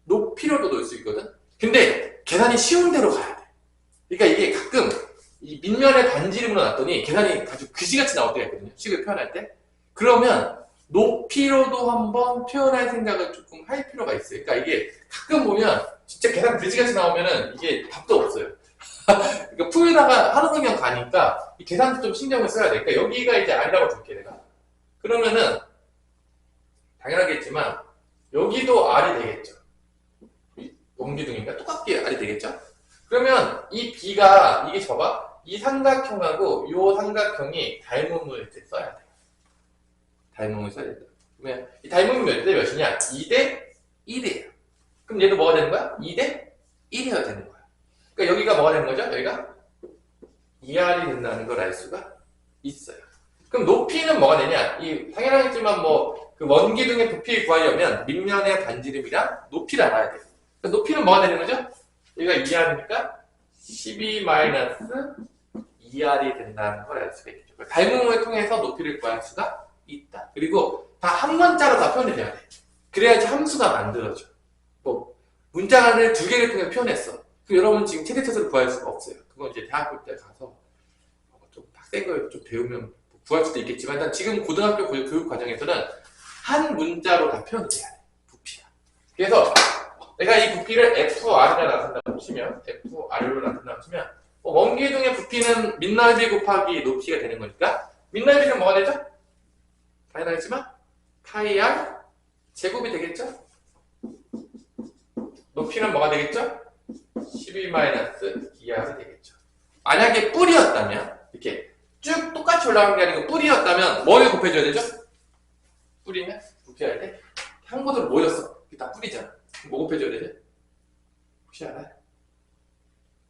높이로도 놓을 수 있거든? 근데 계산이 쉬운 대로 가야 돼. 그러니까 이게 가끔 이 밑면에 반지름으로 놨더니 계산이 아주 그지같이 나올 때가 있거든요. 식을 표현할 때. 그러면 높이로도 한번 표현할 생각을 조금 할 필요가 있어요. 그러니까 이게 가끔 보면 진짜 계산 그지같이 나오면은 이게 답도 없어요. 그러니까 풀다가 하루 종일 가니까 이 계산도 좀 신경을 써야 돼. 그러니까 여기가 이제 R이라고 줄게 내가. 그러면은 당연하겠지만 여기도 R이 되겠죠. 원기둥이니까 똑같게 R이 되겠죠. 그러면 이 B가 이게 봐봐. 이 삼각형하고 이 삼각형이 닮음을 이렇게 써야 돼. 닮음을 써야 된다. 그러면 이 닮음이 몇 대 몇이냐? 2대 1이에요. 그럼 얘도 뭐가 되는 거야? 2대 1이어야 되는 거야. 그러니까 여기가 뭐가 되는 거죠? 여기가 2R이 된다는 걸 알 수가 있어요. 그럼 높이는 뭐가 되냐? 이 당연하겠지만 뭐 그 원기둥의 부피를 구하려면 밑면의 반지름이랑 높이를 알아야 돼요. 그러니까 높이는 뭐가 되는 거죠? 여기가 2R이니까 12-2R이 된다는 걸 알 수가 있겠죠. 닮음을 통해서 높이를 구할 수가 있다. 그리고 다 한 문자로 다 표현이 돼야 돼. 그래야지 함수가 만들어져. 뭐 문장을 두 개를 통해 표현했어. 그럼 여러분 지금 최대차수를 구할 수가 없어요. 그건 이제 대학교 때 가서 좀 빡센 걸 좀 배우면 구할 수도 있겠지만 일단 지금 고등학교 교육 과정에서는 한 문자로 다 표현이 돼야 돼. 부피가. 그래서 내가 이 부피를 FR이라 나타낸다고 치면 FR로 나타낸다고 치면 원기둥의 부피는 밑넓이 곱하기 높이가 되는 거니까 밑넓이는 뭐가 되죠? 당연하겠지만 파이 R 제곱이 되겠죠? 높이는 뭐가 되겠죠? 12-2R이 되겠죠. 만약에 뿔이었다면 이렇게 쭉 똑같이 올라간 게 아니고 뿔이었다면 뭐를 곱해줘야 되죠? 뿔이면 부피할 때 한 곳으로 모였어. 이게 다 뿔이잖아. 뭐 곱해줘야 되죠? 혹시 알아요?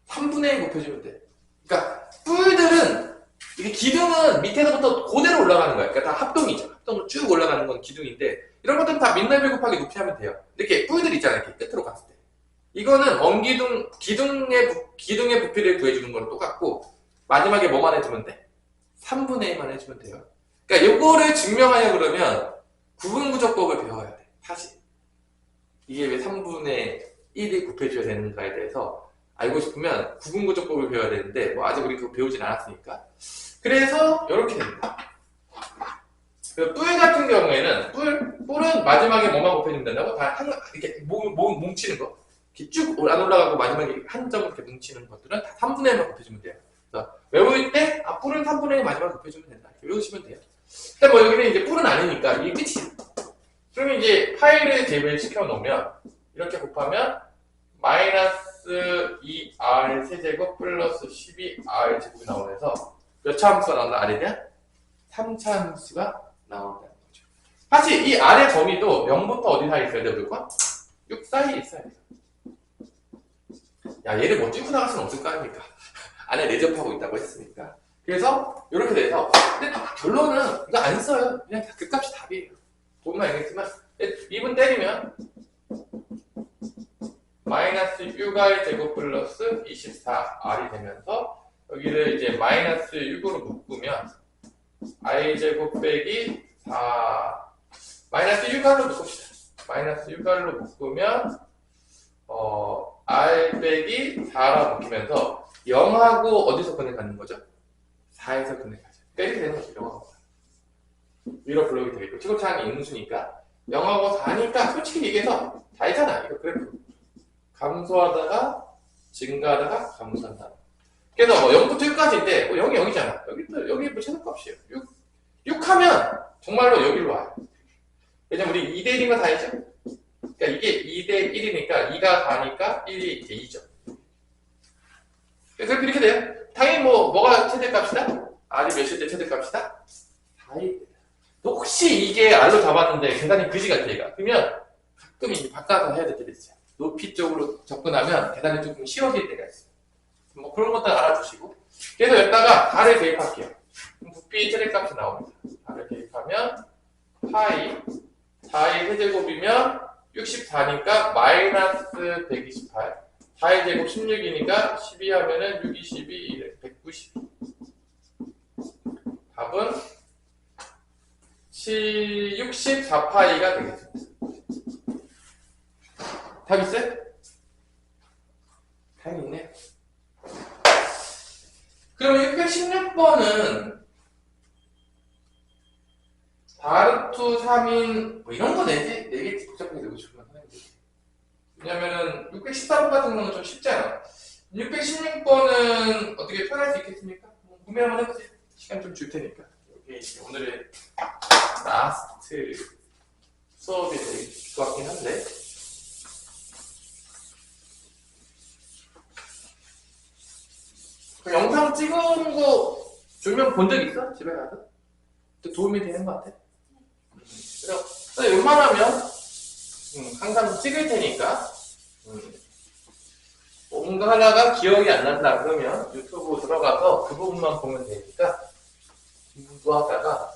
3분의 1 곱해주면 돼. 그러니까 뿔들은 이게 기둥은 밑에서부터 그대로 올라가는 거야. 그러니까 다 합동이죠. 합동으로 쭉 올라가는 건 기둥인데 이런 것들은 다 밑넓이 곱하기 높이 하면 돼요. 이렇게 뿔들 있잖아요. 이렇게 끝으로 갔을 때. 이거는 원기둥, 기둥의 부피를 구해주는 거랑 똑같고 마지막에 뭐만 해주면 돼? 3분의 1만 해주면 돼요. 그러니까 요거를 증명하려고 그러면 구분구조법을 배워야 돼. 사실. 이게 왜 3분의 1이 곱해줘야 되는가에 대해서 알고 싶으면 구분구조법을 배워야 되는데 뭐 아직 우리 그거 배우진 않았으니까. 그래서 이렇게 됩니다. 그 뿔 같은 경우에는 뿔은 마지막에 뭐만 곱해주면 된다고? 다 이렇게 뭉치는 거. 이렇게 쭉 안 올라가고 마지막에 한 점을 이렇게 뭉치는 것들은 다 3분의 1만 곱해주면 돼요. 그래서 외울 때 앞불은 3분의 1 마지막 곱해주면 된다. 이렇게 외우시면 돼요. 근데 뭐 여기는 이제 뿔은 아니니까 이게 끝이에요. 그러면 이제 파이를 대입을 시켜 놓으면 이렇게 곱하면 마이너스 2r 세제곱 플러스 12r 제곱이 나오면서 몇 차 함수가 나온다? R이냐? 3차 함수가 나온다는 거죠. 사실 이 R의 범위도 0부터 어디 사이에 있어야 돼, 무조건? 6 사이에 있어야 돼요. 야, 얘를 뭐 뚫고 나갈 수는 없을 거 아닙니까? 안에 내접하고 있다고 했으니까. 그래서 이렇게 돼서 근데 결론은 이거 안 써요. 그냥 그 값이 답이에요. 보면 알겠지만 2분 때리면 마이너스 6r 제곱 플러스 24r이 되면서 여기를 이제 마이너스 6으로 묶으면 i 제곱 빼기 4 마이너스 6r로 묶읍시다. 마이너스 6r로 묶으면 r 빼기 4라 묶이면서 0하고 어디서 근해가는 거죠? 4에서 근해가죠. 그러니까 이렇게 되는 거죠. 0하고 4. 위로 블록이 되겠고 최고차항이 인수니까 0하고 4니까 솔직히 얘기해서 다이잖아. 이거 그래프 감소하다가 증가하다가 감소한다. 그래서 뭐 0부터 6까지인데 0이 0이잖아. 여기 뭐 최소값이에요. 6 하면 정말로 여기로 와요. 왜냐면 우리 2대 1인 거 다 알죠? 그러니까 이게 2대 1이니까 2가 4니까 1이 이제 2죠. 그래서 이렇게 돼요. 당연히 뭐가 최대값이다? R이 몇일 때 최대값이다? 4일. 혹시 이게 R로 잡았는데 계산이 그지 같아, 얘가. 그러면 가끔 이제 바꿔서 해야 될 때도 있어요. 높이 쪽으로 접근하면 계산이 조금 쉬워질 때가 있어요. 뭐 그런 것들 알아두시고. 그래서 여기다가 4를 대입할게요. 그럼 부피 최대값이 나옵니다. 4를 대입하면 파이 4의 세제곱이면 64니까 마이너스 128 4의 제곱 16이니까 12 하면은 6, 22, 192 답은 64파이가 되겠습니다. 답 있어요? 답이 있네. 그러면 616번은 다르투 3인 뭐 이런 거 내겠지 복잡하게 내고 싶으면 하는 거지. 왜냐면은 613번 같은 거는 좀 쉽잖아. 616번은 어떻게 표현할 수 있겠습니까? 구매 한번 해보세요. 시간 좀 줄 테니까. 여기 오늘의 라스트 수업이 될 것 같긴 한데. 그 영상 찍은 거 주면 본 적 있어? 집에 가서? 도움이 되는 것 같아? 그래서 웬만하면 항상 찍을 테니까 뭔가 하나가 기억이 안 난다 그러면 유튜브 들어가서 그 부분만 보면 되니까 공부하다가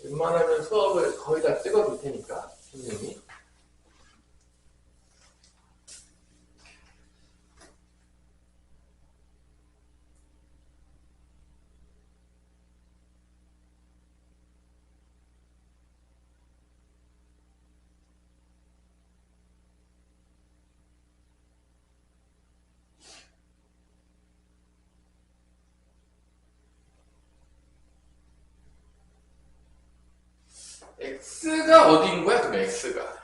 웬만하면 수업을 거의 다 찍어줄 테니까 선생님이 X가 어디인 거야? 그럼 X가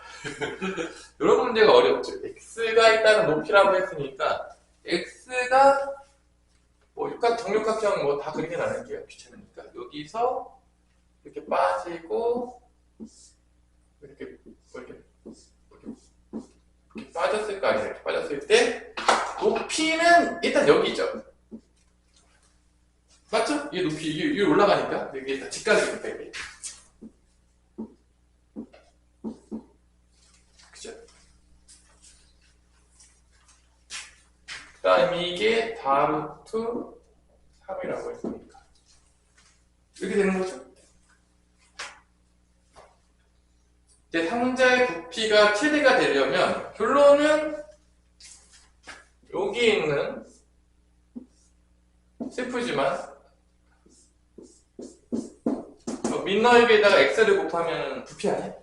이런 문제가 어렵죠. X가 있다는 높이라고 했으니까 X가 뭐 정육각형 뭐 다 그리진 않을게요. 귀찮으니까 여기서 이렇게 빠지고 이렇게 빠졌을 거 아니에요. 이렇게 빠졌을 때 높이는 일단 여기죠. 맞죠? 이 높이 이게 올라가니까 이게 다 직각이니까 이게. 그죠? 그 다음에 이게 다루트 3이라고 했으니까 이렇게 되는 거죠. 이제 상자의 부피가 최대가 되려면 결론은 여기 있는 슬프지만 밑넓이에다가 x를 곱하면 부피 아니야?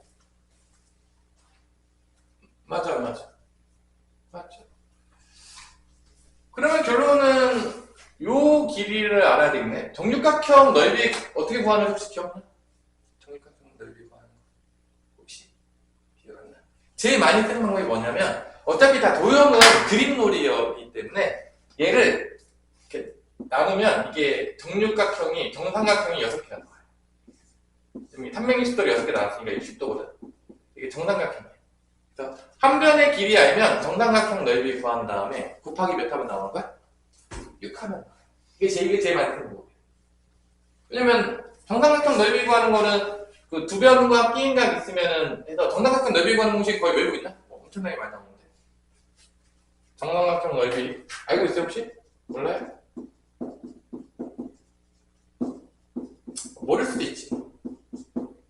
맞아. 맞죠? 그러면 결론은 요 길이를 알아야 되겠네. 정육각형 넓이 어떻게 구하는 거 혹시 기억나? 정육각형 넓이 구하는 거 혹시 기억 안 나? 제일 많이 쓰는 방법이 뭐냐면 어차피 다 도형은 그림놀이이기 때문에 얘를 이렇게 나누면 이게 정육각형이 정삼각형이 6개가 나와요. 지금 360도를 6개 나왔으니까 60도거든. 이게 정삼각형이에요. 그래서 한 변의 길이 알면 정삼각형 넓이 구한 다음에 곱하기 몇 하면 나오는 거야? 6 하면 나와요. 이게 제일 많이 쓰는 거예요. 왜냐면 정삼각형 넓이 구하는 거는 그 두 변과 끼인각 있으면은 해서 정삼각형 넓이 구하는 공식 거의 외우고 있나? 엄청나게 많이 나오는데. 정삼각형 넓이 알고 있어요 혹시? 몰라요? 모를 수도 있지.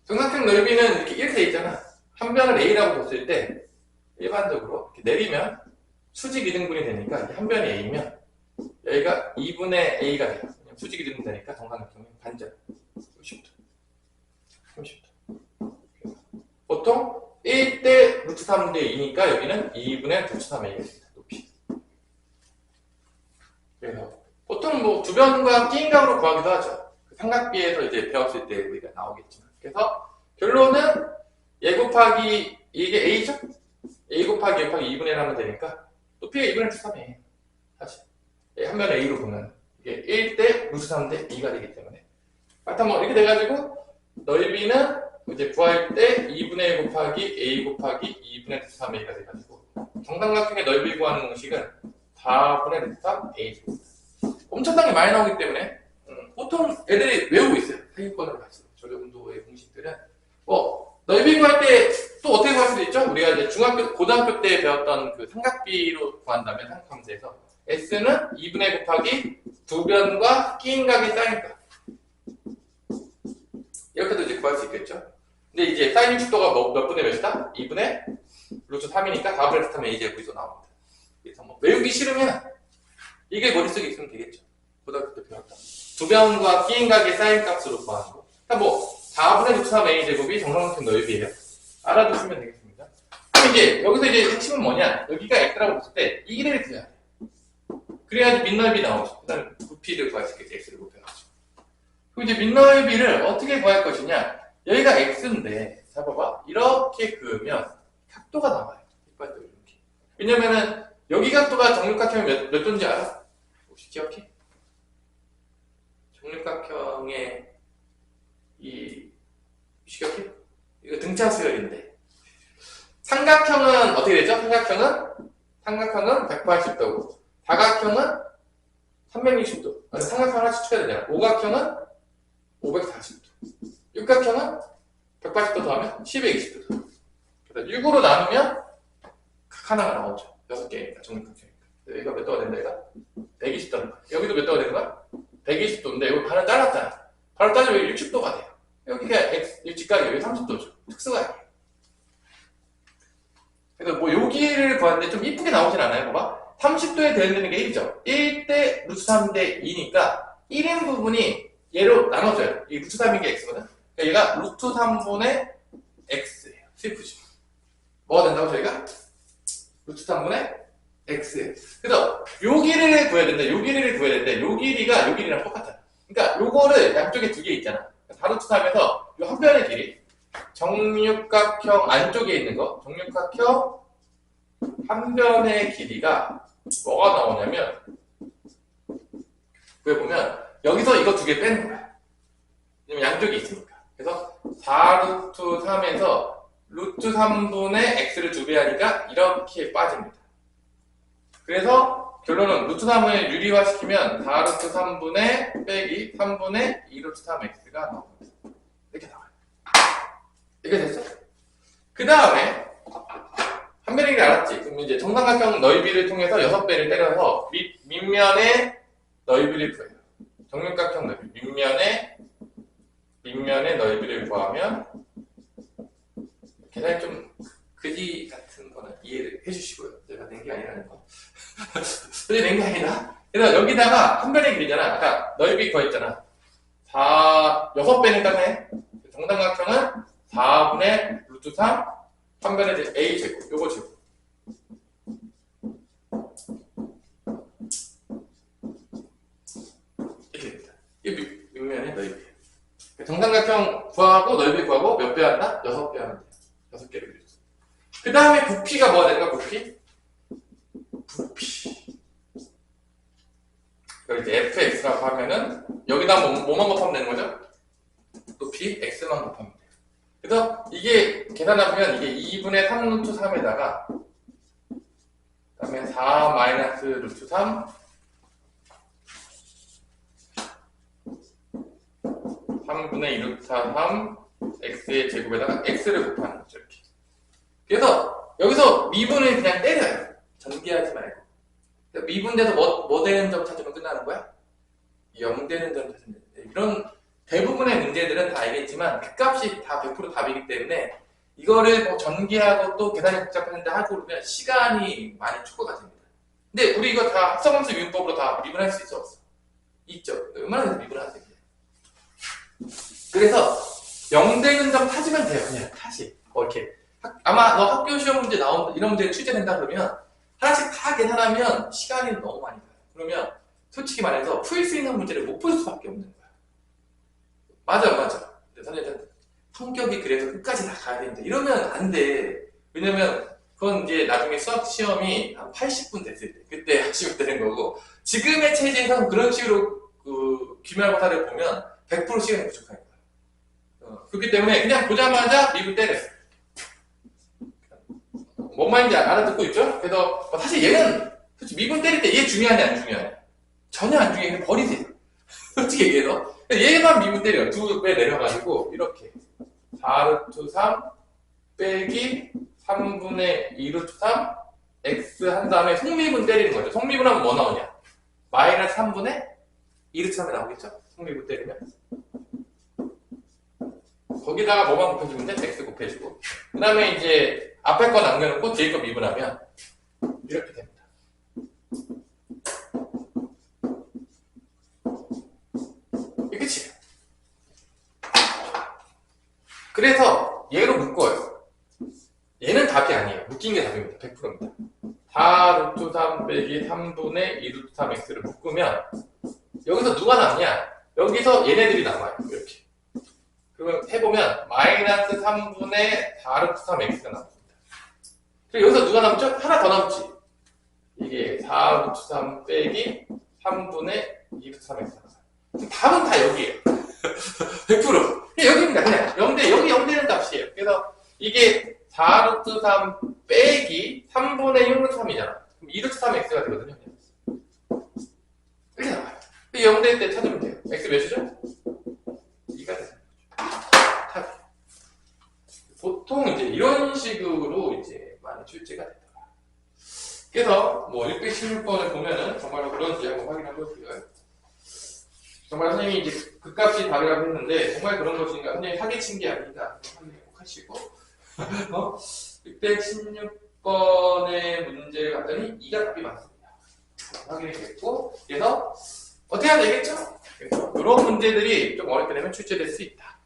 정삼각형 넓이는 이렇게 돼 있잖아. 한 변을 A라고 뒀을 때 일반적으로 이렇게 내리면 수직 이등분이 되니까 한 변이 A면 여기가 2분의 A가 돼요. 수직 이등분 되니까 정삼각형이 반전 30도. 30도. 보통 1대 루트 3대 2니까 여기는 2분의 루트 3A가 됩니다. 높이. 그래서 보통 뭐 두 변과 끼인각으로 구하기도 하죠. 삼각비에서 이제 배웠을 때 우리가 나오겠지만. 그래서 결론은 얘 곱하기 이게 A죠? A 곱하기 A 곱하기 2분의 1 하면 되니까 높이가 2분의 루트 3이에요. 사실 한 면에 A로 보면 이게 1대 루트 3대 2가 되기 때문에 하여튼 뭐 이렇게 돼가지고 넓이는 이제 구할 때 2분의 1 곱하기 A 곱하기 2분의 루트 3A가 돼가지고 정삼각형의 넓이 구하는 공식은 4분의 루트 3A 엄청나게 많이 나오기 때문에 보통 애들이 외우고 있어요. 하위권으로 갈수록 저 정도의 공식들은 넓이 구할 때 또 어떻게 구할 수도 있죠? 우리가 이제 고등학교 때 배웠던 그 삼각비로 구한다면 삼각함수에서 S는 2분의 1 곱하기 두 변과 끼인각의 사인값 이렇게도 이제 구할 수 있겠죠? 근데 이제 사인 60도가 몇 분의 몇이다? 2분의 루트 3이니까 4분의 루트 3의 A제곱이 나옵니다. 그래서 뭐 외우기 싫으면 이게 머릿속에 있으면 되겠죠. 고등학교 때 배웠다. 두 변과 끼인각의 사인 값으로 구하는 거. 그러니까 뭐 4분의 루트 3 A제곱이 정삼각형 넓이에요. 알아두시면 되겠습니다. 그럼 이제 여기서 이제 핵심은 뭐냐? 여기가 X라고 봤을 때 이 길이를 구해야 돼. 그래야지 밑넓이 나오죠. 그 다음에 부피를 구할 수 있겠지. X를 곱해가지고. 그럼 이제 밑넓이를 어떻게 구할 것이냐? 여기가 X인데, 자 봐봐. 이렇게 그으면 각도가 나와요. 이빨도 이렇게. 왜냐면은 여기 각도가 정육각형이 몇 도인지 알아? 혹시 기억해? 정육각형의 이 기억해? 이거 등차 수열인데 삼각형은 어떻게 되죠? 삼각형은 180도고 다각형은 360도. 아니, 삼각형 하나씩 추가해야 되잖아. 오각형은 540도. 육각형은 180도 더하면 1220도. 그래서 6으로 나누면 각 하나가 나오죠. 6개니까 정육각형이니까. 여기가 몇 도가 된다? 얘가 120도는 거야. 여기도 몇 도가 되는 거야? 120도인데 여기 반을 잘랐잖아. 반을 따지면 여기 60도가 돼요. 여기가 직각이 여기 30도죠. 특수각이에요. 그래서 뭐 여기를 구하는데 좀 이쁘게 나오진 않아요. 봐봐. 30도에 되는 게 1이죠. 1대 루트 3대 2니까 1인 부분이 얘로 나눠져요. 이 루트 3인 게 x거든. 그러니까 얘가 루트 3분의 x예요. 슬프죠. 뭐가 된다고 저희가? 루트 3분의 x예요. 그래서 요 길이를 구해야 된다. 요 길이를 구해야 되는데 요 길이가 요 길이랑 똑같잖아. 그러니까 요거를 양쪽에 두 개 있잖아. 4루트 3에서 요 한 변의 길이 정육각형 안쪽에 있는 거 정육각형 한 변의 길이가 뭐가 나오냐면 그걸 보면 여기서 이거 두 개 빼는 거야. 왜냐면 양쪽에 있으니까. 그래서 4루트 3에서 루트 3분의 x를 두 배 하니까 이렇게 빠집니다. 그래서 결론은 루트 3을 유리화시키면 4루트 3분의 빼기 3분의 2루트 3x가 나옵니다. 이렇게 나와요. 이렇게 됐어? 그 다음에 한 변의 길이 알았지? 그럼 이제 정삼각형 넓이를 통해서 6배를 때려서 밑면의 넓이를 구해요. 정육각형 넓이 밑면의 넓이를 구하면 계산이 좀 그지 같은 거는 이해를 해주시고요. 제가 낸 게 아니라는 거. 근데 낸 게 아니라. 그래서 여기다가 한 변의 길이잖아. 아까 넓이 구했잖아. 6배는 따네. 정삼각형은 4분의 루트 3, 한 변의 a 제곱. 요거 제곱. 이렇게 됩니다. 이게 밑면의 넓이에요. 정삼각형 구하고 넓이 구하고 몇 배 한다? 6배 하면 돼요. 6개를 그렸어. 그 다음에 부피가 뭐가 될까? 부피? 이걸 이제 fx라고 하면은 여기다 뭐만 곱하면 되는 거죠? 높이 x만 곱하면 돼요. 그래서 이게 계산하면 이게 2분의 3 루트 3에다가 그다음에 4 마이너스 루트 3 3분의 2 루트 3 x의 제곱에다가 x를 곱하는 거죠. 이렇게. 그래서 여기서 미분을 그냥 때려요. 전개하지 말고. 미분돼서 뭐 되는 점 찾으면 끝나는 거야? 0 되는 점 찾으면 돼. 이런 대부분의 문제들은 다 알겠지만 그 값이 다 100% 답이기 때문에 이거를 뭐 전개하고 또 계산이 복잡한데 하고 그러면 시간이 많이 초과가 됩니다. 근데 우리 이거 다 합성함수 미분법으로 다 미분할 수 있어 없어? 있죠. 얼마나 미분하세요? 그래서 0 되는 점 찾으면 돼요. 그냥 다시 이렇게 아마 너 학교 시험 문제 나온 이런 문제 출제된다 그러면 하나씩 다 계산하면 시간이 너무 많이 가요. 그러면 솔직히 말해서 풀 수 있는 문제를 못 풀 수밖에 없는 거야. 맞아. 선생님 성격이 그래서 끝까지 다 가야 되는데 이러면 안 돼. 왜냐면 그건 이제 나중에 수학 시험이 한 80분 됐을 때 그때 하시면 되는 거고 지금의 체제에서는 그런 식으로 그 기말고사를 보면 100% 시간이 부족한 거야. 그렇기 때문에 그냥 보자마자 미분 때렸어. 뭔 말인지 알아듣고 있죠? 그래서 사실 얘는 솔직히 미분 때릴 때 얘 중요하냐 안 중요하냐? 전혀 안 중요해. 버리세요. 솔직히 얘기해서 얘만 미분 때려. 2배 내려가지고 이렇게 4루트 3 빼기 3분의 2루트 3 x 한 다음에 속미분 때리는 거죠. 속미분 하면 뭐 나오냐? 마이너스 3분의 2루트 3이 나오겠죠? 속미분 때리면 거기다가 뭐만 곱해주면 돼? x 곱해주고 그 다음에 이제 앞에 거 남겨놓고 뒤에 거 미분하면 이렇게 됩니다. 이게 끝이에요. 그래서 얘로 묶어요. 얘는 답이 아니에요. 묶인 게 답입니다. 100%입니다. 4 루트 3 빼기 3분의 2 루트 3x를 묶으면 여기서 누가 남냐? 여기서 얘네들이 남아요. 이렇게. 그러면 해보면 마이너스 3분의 4 루트 3x가 남습니다. 그리고 여기서 누가 남죠? 하나 더 남지. 이게 4 루트 3 빼기 3분의 2 루트 3x가 남아요. 답은 다 여기에요. 100%. 여기입니다. 그냥 0대 여기 0 되는 값이에요. 그래서 이게 4 루트 3 빼기 3분의 6 루트 3이잖아. 그럼 2 루트 3x가 되거든요. 이렇게 나와요. 0 될 때 찾으면 돼요. x 몇이죠? 2가 돼요. 보통 이제 이런 식으로 이제 많이 출제가 되더라. 그래서 뭐 1배 16번을 보면은 정말로 그런지 한번 확인해 볼게요. 정말 선생님이 이제 그 값이 답이라고 했는데 정말 그런 것인가? 선생님이 사기친 게 아니다. 확인해 꼭 하시고 616번의 문제를 봤더니 2가 답이 맞습니다. 확인이 됐고 그래서 어떻게 하면 되겠죠? 그래서 이런 문제들이 좀 어렵게 되면 출제될 수 있다.